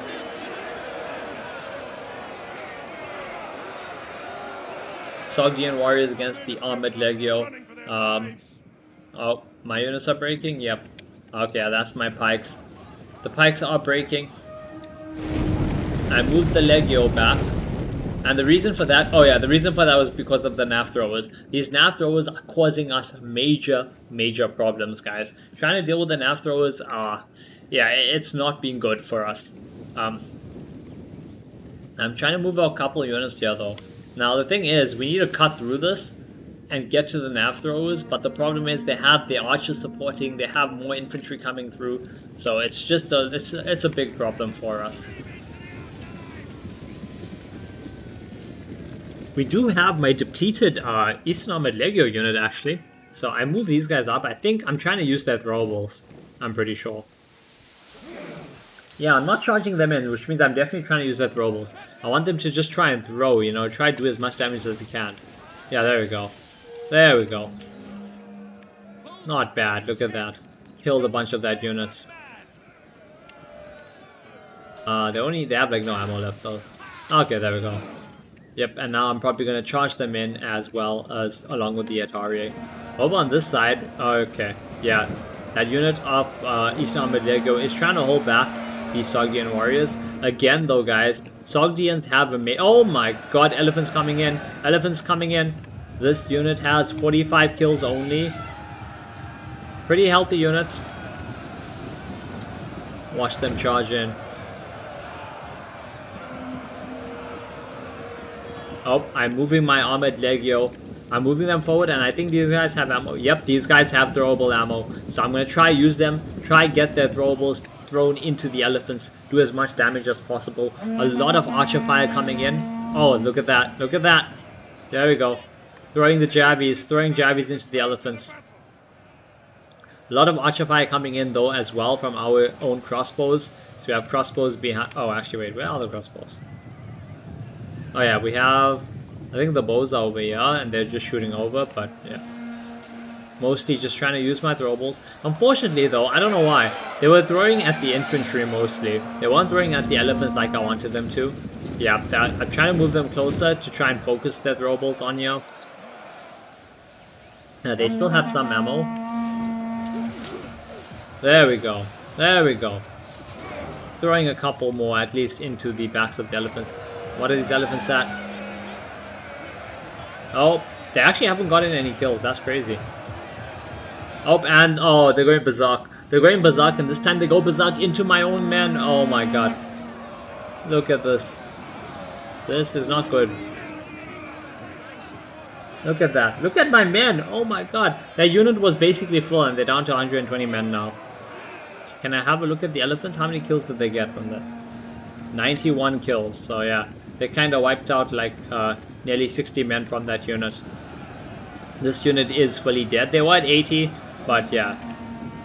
Sogdian warriors against the Armored Legio. Oh, my units are breaking? Yep. Okay, that's my pikes. The pikes are breaking. I moved the Legio back. And the reason for that, oh yeah, the reason for that was because of the nav throwers. These nav throwers are causing us major problems, guys. Trying to deal with the nav throwers, yeah, it's not been good for us. I'm trying to move a couple units here though. Now the thing is, we need to cut through this and get to the nav throwers, but the problem is they have their archers supporting, they have more infantry coming through, so it's just it's a big problem for us. We do have my depleted Eastern Armored Legio unit actually, so I move these guys up. I think I'm trying to use their throwables, I'm pretty sure. Yeah, I'm not charging them in, which means I'm definitely trying to use their throwables. I want them to just try and throw, you know, try to do as much damage as they can. Yeah, there we go. There we go. Not bad, look at that. Killed a bunch of that units. They have like no ammo left though. Okay, there we go. Yep, and now I'm probably going to charge them in as well as along with the Atari. Over on this side, okay, yeah, that unit of Eastern Armored Legio is trying to hold back these Sogdian warriors. Again though, guys, Sogdians have oh my god, elephants coming in, elephants coming in. This unit has 45 kills only. Pretty healthy units. Watch them charge in. Oh, I'm moving my Armored Legio. I'm moving them forward, and I think these guys have ammo. Yep, these guys have throwable ammo. So I'm going to try use them, try get their throwables thrown into the elephants, do as much damage as possible. A lot of archer fire coming in. Oh, look at that, look at that. There we go. Throwing the jabbies, throwing jabbies into the elephants. A lot of archer fire coming in though as well from our own crossbows. So we have crossbows behind. Oh, actually, wait, where are the crossbows? Oh yeah, we have, I think the bows are over here and they're just shooting over, but yeah. Mostly just trying to use my throwables. Unfortunately though, I don't know why, they were throwing at the infantry mostly. They weren't throwing at the elephants like I wanted them to. Yeah, I'm trying to move them closer to try and focus their throwables on you. They still have some ammo. There we go, there we go. Throwing a couple more at least into the backs of the elephants. What are these elephants at? Oh, they actually haven't gotten any kills. That's crazy. Oh, and oh, they're going berserk. They're going berserk, and this time they go berserk into my own men. Oh my god. Look at this. This is not good. Look at that. Look at my men. Oh my god. Their unit was basically full, and they're down to 120 men now. Can I have a look at the elephants? How many kills did they get from that? 91 kills. So yeah. They kind of wiped out like nearly 60 men from that unit. This unit is fully dead. They were at 80, but yeah.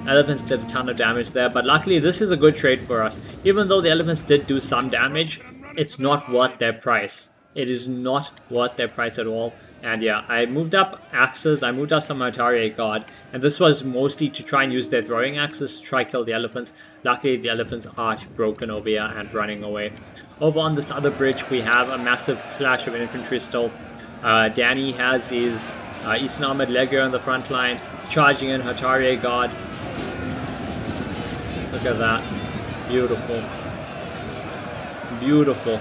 Elephants did a ton of damage there, but luckily this is a good trade for us. Even though the elephants did do some damage, it's not worth their price. It is not worth their price at all. And yeah, I moved up axes, I moved up some Atari guard, and this was mostly to try and use their throwing axes to try kill the elephants. Luckily, the elephants are broken over here and running away. Over on this other bridge, we have a massive clash of infantry still. Danny has his Eastern Armored Legio in the front line, charging in Hatari guard. Look at that. Beautiful. Beautiful.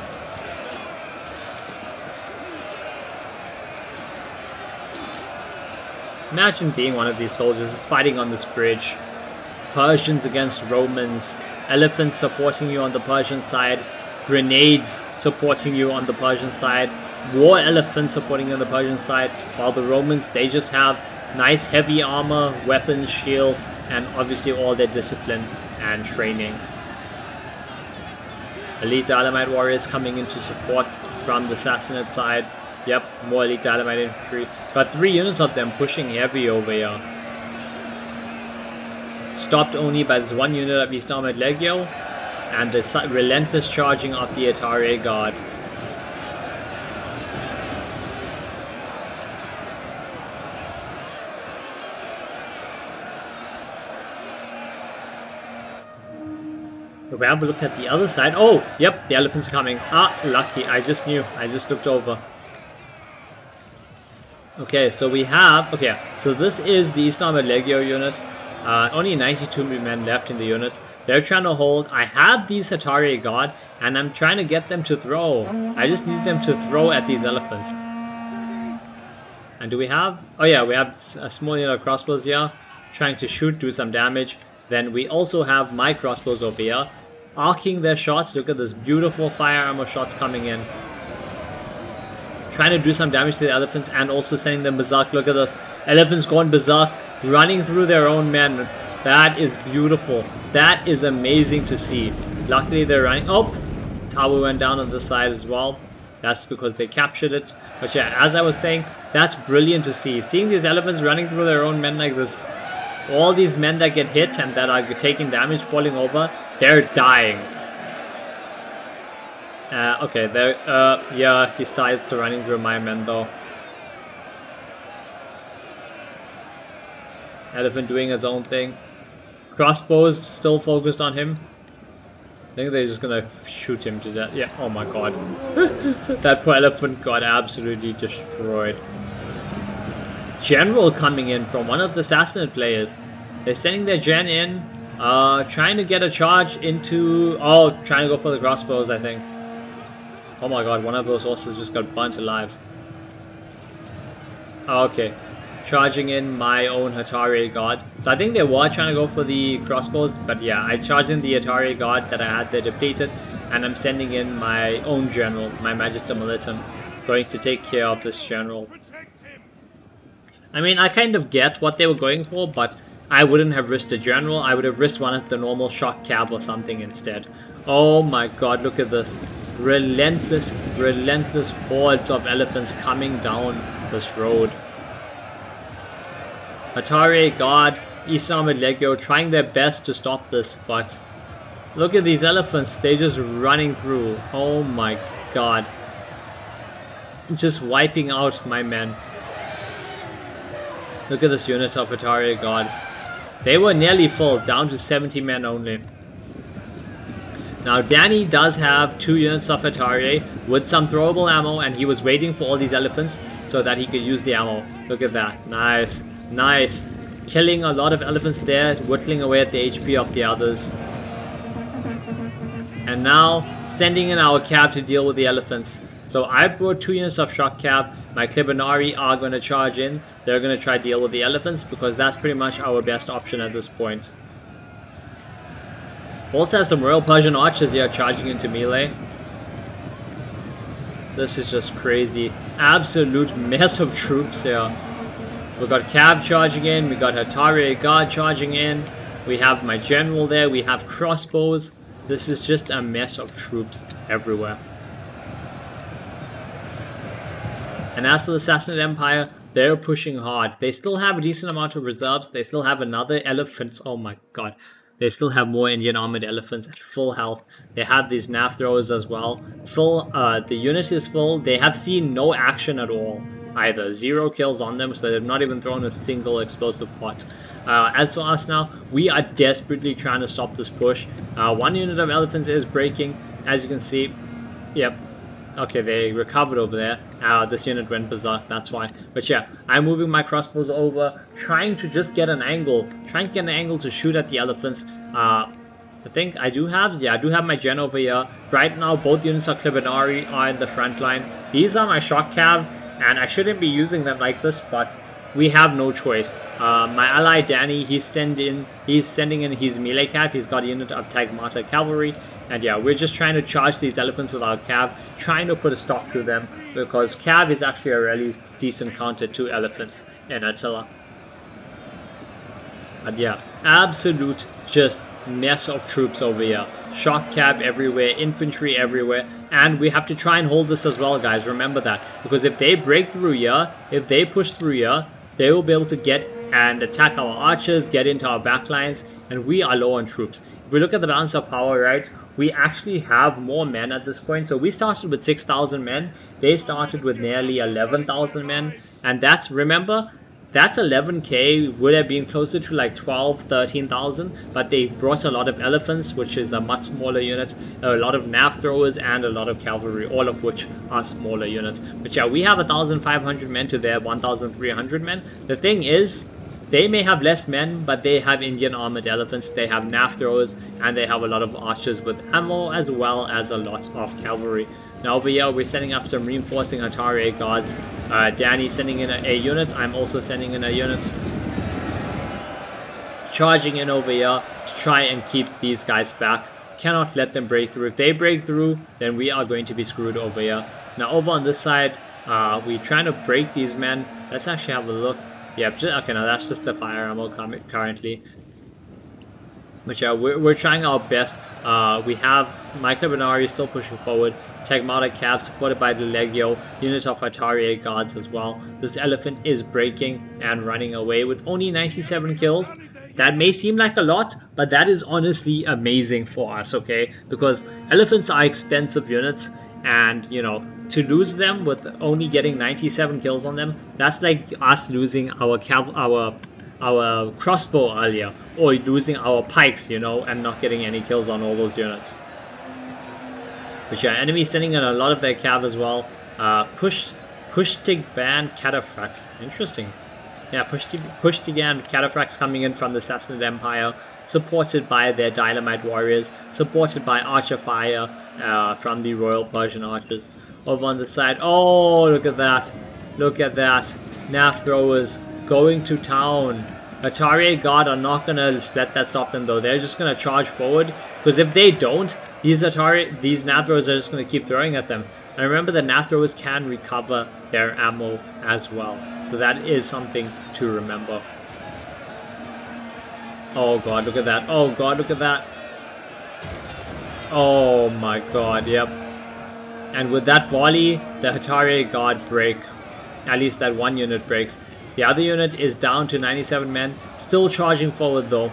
Imagine being one of these soldiers fighting on this bridge. Persians against Romans. Elephants supporting you on the Persian side. Grenades supporting you on the Persian side. War elephants supporting you on the Persian side. While the Romans, they just have nice heavy armor, weapons, shields, and obviously all their discipline and training. Elite Dynamite warriors coming into support from the Sassanid side. Yep, more elite Dynamite infantry. Got 3 units of them pushing heavy over here. Stopped only by this 1 unit of Eastern Armored Legio and the relentless charging of the Atari guard. If we have a look at the other side. Oh, yep, the elephants are coming. Ah, lucky. I just knew. I just looked over. Okay, so we have... Okay, so this is the Eastern Armored Legio unit. Only 92 men left in the unit. They're trying to hold. I have these Hatari guard, and I'm trying to get them to throw. I just need them to throw at these elephants. And do we have... Oh yeah, we have a small unit of crossbows here. Trying to shoot, do some damage. Then we also have my crossbows over here. Arcing their shots. Look at this beautiful fire armor shots coming in. Trying to do some damage to the elephants and also sending them berserk. Look at this. Elephants going berserk. Running through their own men. That is beautiful. That is amazing to see. Luckily they're running. Oh! Tower went down on this side as well. That's because they captured it. But yeah, as I was saying, that's brilliant to see. Seeing these elephants running through their own men like this. All these men that get hit and that are taking damage, falling over, they're dying. Okay, they're, yeah, he's tied to running through my men though. Elephant doing his own thing. Crossbows still focused on him. I think they're just gonna shoot him to death. Yeah, oh my god. That poor elephant got absolutely destroyed. General coming in from one of the Sassanid players. They're sending their gen in, trying to get a charge into... Oh, trying to go for the crossbows, I think. Oh my god, one of those horses just got burnt alive. Okay. Charging in my own Hatari guard. So I think they were trying to go for the crossbows, but yeah, I charged in the Atari guard that I had there depleted, and I'm sending in my own general, my Magister Militum, going to take care of this general. I mean, I kind of get what they were going for, but I wouldn't have risked a general. I would have risked one of the normal shock cav or something instead. Oh my god, look at this. Relentless, relentless hordes of elephants coming down this road. Atari, God, Eastern Armored Legio trying their best to stop this, but look at these elephants. They're just running through. Oh my god. Just wiping out my men. Look at this unit of Atari God. They were nearly full, down to 70 men only. Now Danny does have 2 units of Atari with some throwable ammo, and he was waiting for all these elephants so that he could use the ammo. Look at that. Nice. Nice. Killing a lot of elephants there, whittling away at the HP of the others. And now sending in our cab to deal with the elephants. So I brought 2 units of shock cab. My Klibinari are going to charge in. They're going to try to deal with the elephants because that's pretty much our best option at this point. We also have some Royal Persian archers here charging into melee. This is just crazy. Absolute mess of troops here. We got Cav charging in. We got Hatari Guard charging in. We have my general there. We have crossbows. This is just a mess of troops everywhere. And as for the Sassanid Empire, they're pushing hard. They still have a decent amount of reserves. They still have another elephant. Oh my god. They still have more Indian armored elephants at full health. They have these nav throwers as well. The unit is full. They have seen no action at all either. 0 kills on them, so they've not even thrown a single explosive pot. As for us now, we are desperately trying to stop this push. 1 unit of elephants is breaking, as you can see. Yep. Okay, they recovered over there. This unit went berserk, that's why. But yeah, I'm moving my crossbows over, trying to just get an angle. Trying to get an angle to shoot at the elephants. I think I do have my gen over here. Right now, both units of Clibinari are in the front line. These are my shock cav, and I shouldn't be using them like this, but we have no choice. My ally Danny, he's sending in his melee cav. He's got a unit of Tagmata cavalry. And yeah, we're just trying to charge these elephants with our cav, trying to put a stop through them, because cav is actually a really decent counter to elephants in Attila. And yeah, absolute just mess of troops over here. Shock cav everywhere, infantry everywhere, and we have to try and hold this as well, guys. Remember that, because if they break through here, if they push through here, they will be able to get and attack our archers, get into our backlines, and we are low on troops. If we look at the balance of power, right, we actually have more men at this point. So we started with 6,000 men. They started with nearly 11,000 men. And that's, remember, that's 11k, would have been closer to like 12, 13,000. But they brought a lot of elephants, which is a much smaller unit, a lot of nav throwers, and a lot of cavalry, all of which are smaller units. But yeah, we have 1,500 men to their 1,300 men. The thing is, they may have less men, but they have Indian armored elephants, they have nav throwers, and they have a lot of archers with ammo, as well as a lot of cavalry. Now over here, we're setting up some reinforcing Atari guards. Danny's sending in a unit, I'm also sending in a unit. Charging in over here to try and keep these guys back. Cannot let them break through. If they break through, then we are going to be screwed over here. Now over on this side, we're trying to break these men. Let's actually have a look. Yeah, okay, now that's just the fire ammo currently. But yeah, we're trying our best. We have my Clibinari still pushing forward. Tagmata Cav supported by the Legio, unit of Atari guards as well. This elephant is breaking and running away with only 97 kills. That may seem like a lot, but that is honestly amazing for us, okay? Because elephants are expensive units, and you know, to lose them with only getting 97 kills on them, that's like us losing our crossbow earlier, or losing our pikes, you know, and not getting any kills on all those units. But yeah, enemies sending in a lot of their cav as well. Pushtig ban cataphracts. Interesting. Yeah, Pushtigan cataphracts coming in from the Sassanid Empire, supported by their dynamite warriors, supported by archer fire from the Royal Persian archers. Over on the side, oh, look at that. Look at that. Nav throwers going to town. Atari Guard are not going to let that stop them though. They're just going to charge forward, because if they don't, these nav throwers are just going to keep throwing at them. And remember that nav throwers can recover their ammo as well. So that is something to remember. Oh god, look at that. Oh god, look at that. Oh my god, yep. And with that volley, the Atari Guard break. At least that one unit breaks. The other unit is down to 97 men. Still charging forward though.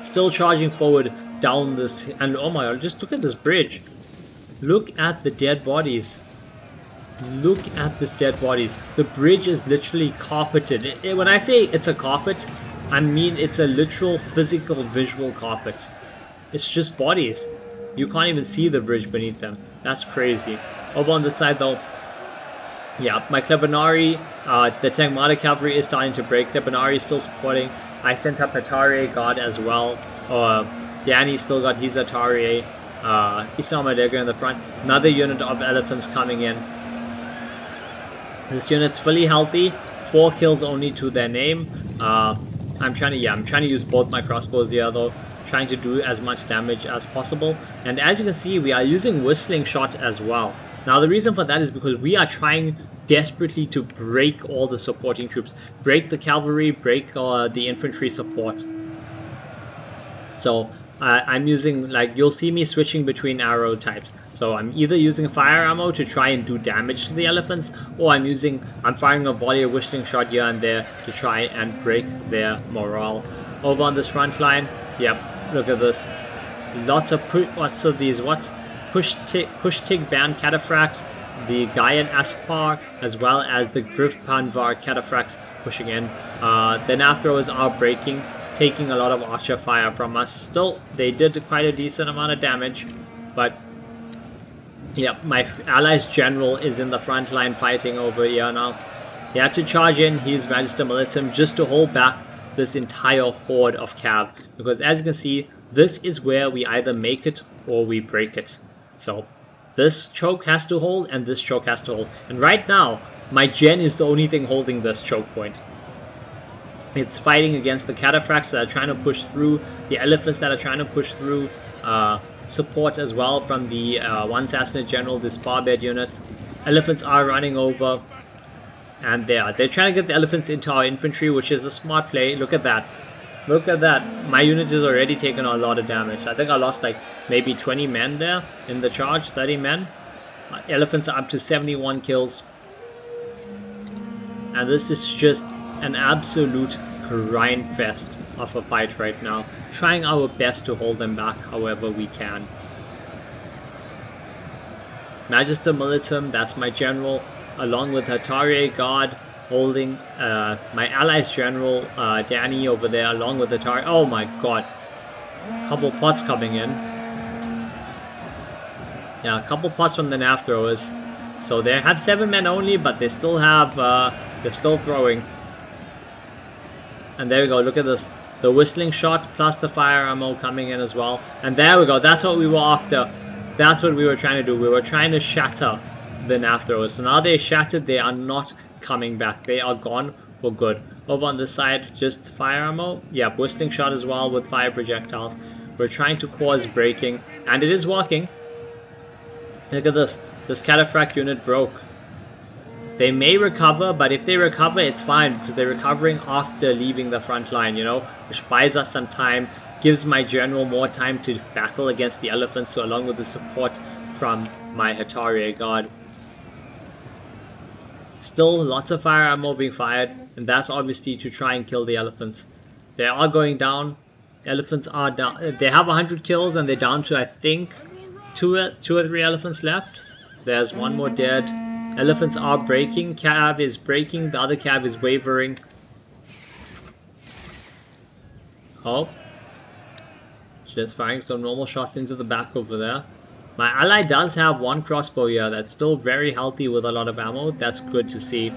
Still charging forward down this. And oh my god, just look at this bridge. Look at the dead bodies. Look at this dead bodies. The bridge is literally carpeted. When I say it's a carpet, I mean it's a literal physical visual carpet. It's just bodies. You can't even see the bridge beneath them. That's crazy. Over on this side though, yeah, my Clibinari, the Tagmata cavalry is starting to break. Clibinari is still supporting. I sent up Atari Guard as well. Danny still got his Atari. Islamadega in the front. Another unit of elephants coming in. This unit's fully healthy. 4 kills only to their name. I'm trying to use both my crossbows here though, trying to do as much damage as possible. And as you can see, we are using whistling shot as well. Now the reason for that is because we are trying desperately to break all the supporting troops, break the cavalry, break the infantry support. So I'm using, like, you'll see me switching between arrow types. So I'm either using fire ammo to try and do damage to the elephants, or I'm firing a volley of whistling shot here and there to try and break their morale. over on this front line. Yep, look at this. Lots of these push tick band cataphracts, the Gaian Aspar, as well as the Grifpanvar cataphracts pushing in. The nav throwers are breaking, taking a lot of archer fire from us. Still, they did quite a decent amount of damage, but yep, my allies general is in the front line fighting over here now. He had to charge in his Magister Militum just to hold back this entire horde of cav, because as you can see, this is where we either make it or we break it. So this choke has to hold and this choke has to hold. And right now, my gen is the only thing holding this choke point. It's fighting against the cataphracts that are trying to push through, the elephants that are trying to push through, support as well from the one Sassanid general, this barbed unit. Elephants are running over, and they're trying to get the elephants into our infantry, which is a smart play. Look at that. Look at that. My unit is already taken a lot of damage. I think I lost like maybe 20 men there in the charge, 30 men. Elephants are up to 71 kills. And this is just an absolute grind fest of a fight right now. Trying our best to hold them back however we can. Magister Militum, that's my general, along with Tharshey guard, holding my allies general Danny over there, along with the Tharshey. Oh my god, couple pots coming in. Yeah, a couple pots from the nav throwers. So they have 7 men only, but they still have they're still throwing. And there we go, look at this, the whistling shot plus the fire ammo coming in as well. And there we go, that's what we were after. That's what we were trying to do. We were trying to shatter the nav throwers. So now they're shattered, they are not coming back. They are gone for good. Over on this side, just fire ammo. Yeah, whistling shot as well with fire projectiles. We're trying to cause breaking, and it is working. Look at this. This cataphract unit broke. They may recover, but if they recover, it's fine, because they're recovering after leaving the front line, you know, which buys us some time, gives my general more time to battle against the elephants, so along with the support from my Tharshey guard. Still, lots of fire ammo being fired, and that's obviously to try and kill the elephants. They are going down. Elephants are down. They have 100 kills, and they're down to, I think, two or three elephants left. There's one more dead. Elephants are breaking. Cav is breaking. The other cav is wavering. Oh. Just firing some normal shots into the back over there. My ally does have one crossbow here that's still very healthy with a lot of ammo. That's good to see.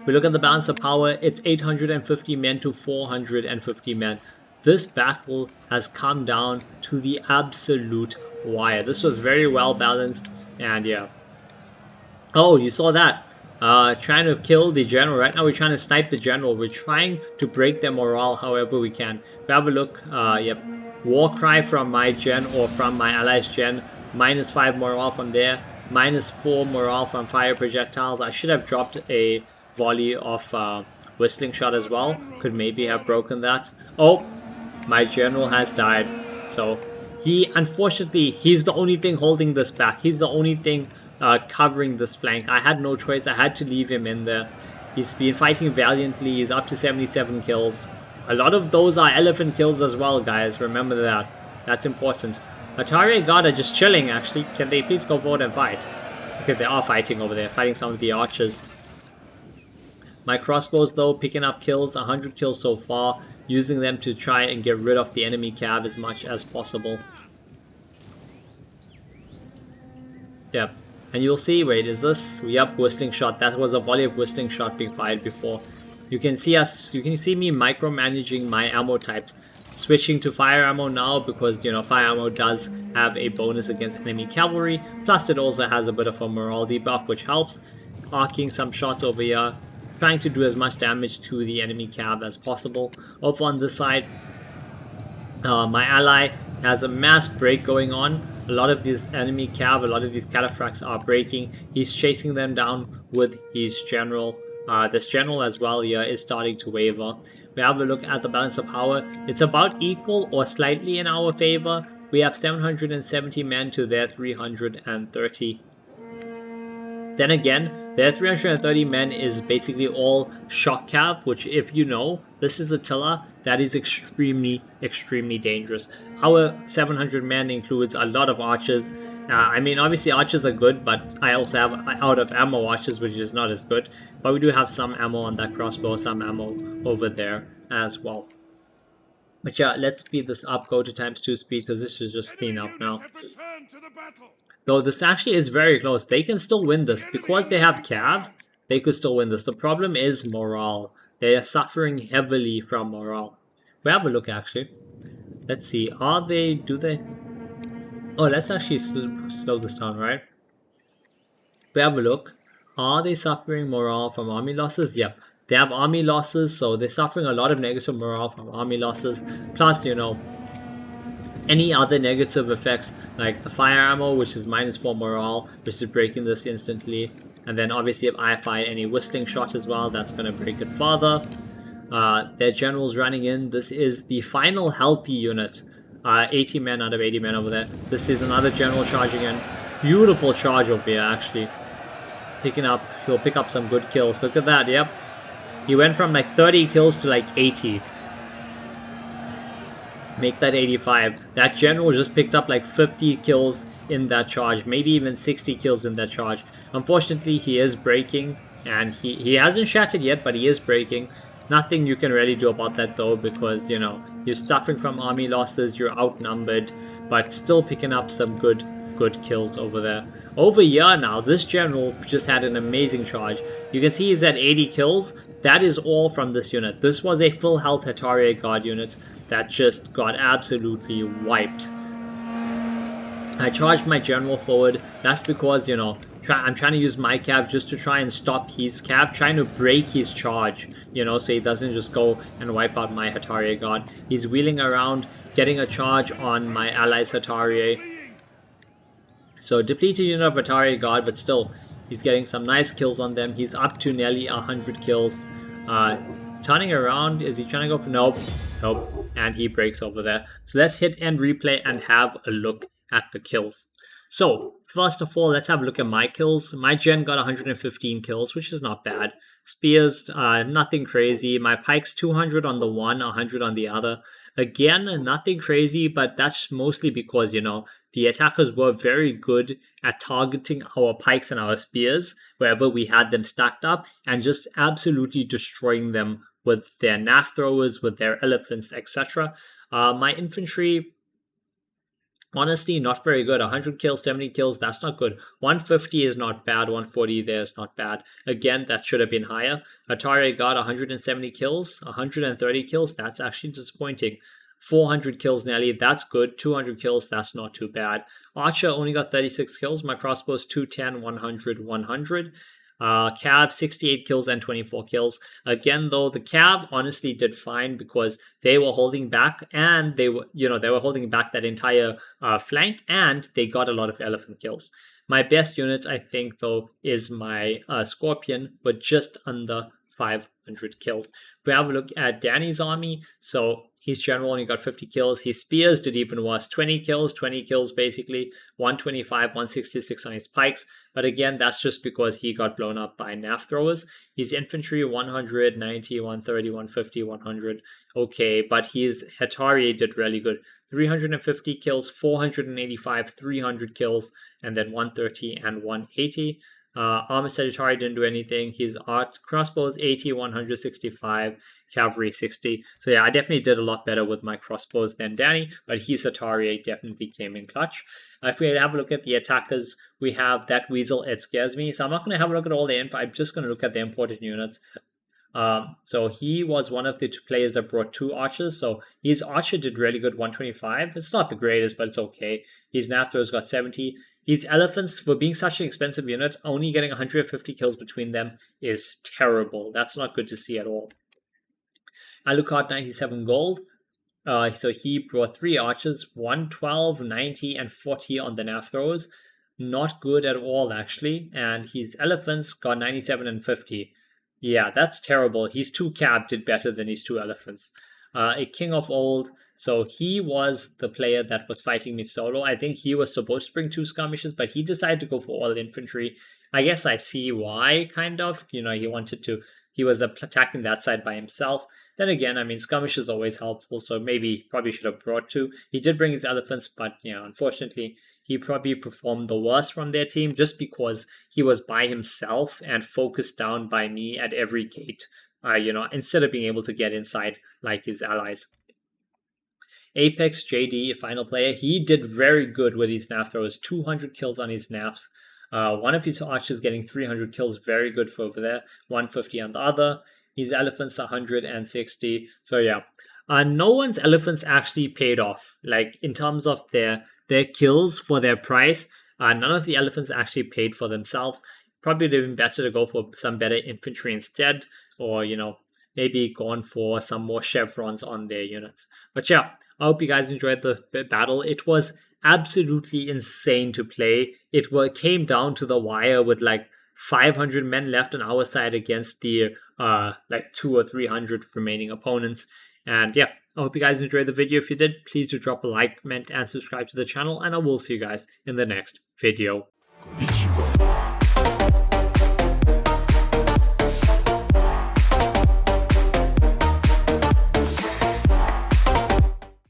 If we look at the balance of power, it's 850 men to 450 men. This battle has come down to the absolute wire. This was very well balanced, and yeah. Oh, you saw that. Trying to kill the general. Right now we're trying to snipe the general. We're trying to break their morale however we can. If we have a look, yep. War cry from my gen or from my allies gen. -5 morale from there. -4 morale from fire projectiles. I should have dropped a volley of whistling shot as well. Could maybe have broken that. Oh, my general has died. So unfortunately, he's the only thing holding this back. He's the only thing covering this flank. I had no choice. I had to leave him in there. He's been fighting valiantly. He's up to 77 kills. A lot of those are elephant kills as well, guys. Remember that. That's important. Tharshey guard are just chilling, actually. Can they please go forward and fight? Because they are fighting over there. Fighting some of the archers. My crossbows, though, picking up kills. 100 kills so far. Using them to try and get rid of the enemy cav as much as possible. Yep. And you'll see, wait, is this? Yep, whistling shot. That was a volley of whistling shot being fired before. You can see me micromanaging my ammo types. Switching to fire ammo now because, you know, fire ammo does have a bonus against enemy cavalry. Plus it also has a bit of a morale debuff, which helps. Arcing some shots over here. Trying to do as much damage to the enemy cav as possible. Over on this side, my ally has a mass break going on. A lot of these enemy cav, a lot of these cataphracts are breaking. He's chasing them down with his general. This general as well here is starting to waver. We have a look at the balance of power. It's about equal or slightly in our favor. We have 770 men to their 330. Then again, their 330 men is basically all shock cav, which if you know, this is Attila, that is extremely, extremely dangerous. Our 700 men includes a lot of archers. I mean, obviously archers are good, but I also have out of ammo archers, which is not as good. But we do have some ammo on that crossbow, some ammo over there as well. But yeah, let's speed this up, go to ×2 speed, because this should just clean up now. Though this actually is very close. They can still win this. Because they have cav, they could still win this. The problem is morale. They are suffering heavily from morale. We have a look actually. Let's see. Are they... do they... Oh, let's actually slow this down, right? We have a look. Are they suffering morale from army losses? Yep. They have army losses, so they're suffering a lot of negative morale from army losses. Plus, you know, any other negative effects like the fire ammo, which is -4 morale, which is breaking this instantly. And then obviously if I fire any whistling shot as well, that's going to break it further. Their general's running in. This is the final healthy unit. 80 men out of 80 men over there. This is another general charging in. Beautiful charge over here actually. He'll pick up some good kills. Look at that, yep. He went from like 30 kills to like 80. Make that 85. That general just picked up like 50 kills in that charge, maybe even 60 kills in that charge. Unfortunately, he is breaking, and he hasn't shattered yet, but he is breaking. Nothing you can really do about that though, because, you know, you're suffering from army losses, you're outnumbered, but still picking up some good kills over there. Over here now, this general just had an amazing charge. You can see he's at 80 kills. That is all from this unit. This was a full health Hatari guard unit that just got absolutely wiped. I charged my general forward. That's because, you know, I'm trying to use my cav just to try and stop his cav, trying to break his charge, you know, so he doesn't just go and wipe out my Hatari guard. He's wheeling around, getting a charge on my allies Hatari. So depleted unit of Atari guard, but still, he's getting some nice kills on them. He's up to nearly 100 kills. Turning around, is he trying to go for... Nope. And he breaks over there. So let's hit end replay and have a look at the kills. So, first of all, let's have a look at my kills. My gen got 115 kills, which is not bad. Spears, nothing crazy. My pikes, 200 on the one, 100 on the other. Again, nothing crazy, but that's mostly because, you know, the attackers were very good at targeting our pikes and our spears wherever we had them stacked up and just absolutely destroying them with their NAF throwers, with their elephants, etc. My infantry, honestly, not very good. 100 kills, 70 kills, that's not good. 150 is not bad. 140 there is not bad. Again, that should have been higher. Atari got 170 kills, 130 kills, that's actually disappointing. 400 kills nearly, that's good. 200 kills, that's not too bad. Archer only got 36 kills. My crossbows 210, 100, 100. Cav 68 kills and 24 kills. Again, though, the Cav honestly did fine because they were holding back, and they were holding back that entire flank, and they got a lot of elephant kills. My best unit, I think, though, is my Scorpion, with just under 500 kills. We have a look at Danny's army. So his general only got 50 kills. His spears did even worse. 20 kills basically. 125, 166 on his pikes. But again, that's just because he got blown up by NAF throwers. His infantry, 100, 90, 130, 150, 100. Okay, but his Hatari did really good. 350 kills, 485, 300 kills, and then 130 and 180. Armor Sagittari didn't do anything. His crossbows 80, 165, cavalry 60. So yeah, I definitely did a lot better with my crossbows than Danny, but his Atari definitely came in clutch. If we have a look at the attackers, we have that Weasel, it scares me. So I'm not going to have a look at all the info. I'm just going to look at the imported units. So he was one of the two players that brought 2 archers. So his archer did really good, 125. It's not the greatest, but it's okay. His NAF throwers got 70. His elephants, for being such an expensive unit, only getting 150 kills between them is terrible. That's not good to see at all. Alucard 97 gold. So he brought 3 archers, 112, 90, and 40 on the NAF throwers. Not good at all, actually. And his elephants got 97 and 50. Yeah, that's terrible. His 2 cab did better than his 2 elephants. A king of old. So he was the player that was fighting me solo. I think he was supposed to bring 2 skirmishes, but he decided to go for all infantry. I guess I see why, kind of. He was attacking that side by himself. Then again, I mean, skirmish is always helpful, so maybe probably should have brought two. He did bring his elephants, but unfortunately, he probably performed the worst from their team just because he was by himself and focused down by me at every gate. Instead of being able to get inside like his allies. Apex JD, final player, he did very good with his NAF throws. 200 kills on his NAFs. One of his archers getting 300 kills, very good for over there. 150 on the other. His elephants 160. So yeah, no one's elephants actually paid off. Like in terms of their kills for their price, none of the elephants actually paid for themselves. Probably would have been better to go for some better infantry instead, or maybe gone for some more chevrons on their units. But yeah, I hope you guys enjoyed the battle. It was absolutely insane to play. It came down to the wire with like 500 men left on our side against the like 200 or 300 remaining opponents. And yeah, I hope you guys enjoyed the video. If you did, please do drop a like, comment, and subscribe to the channel. And I will see you guys in the next video.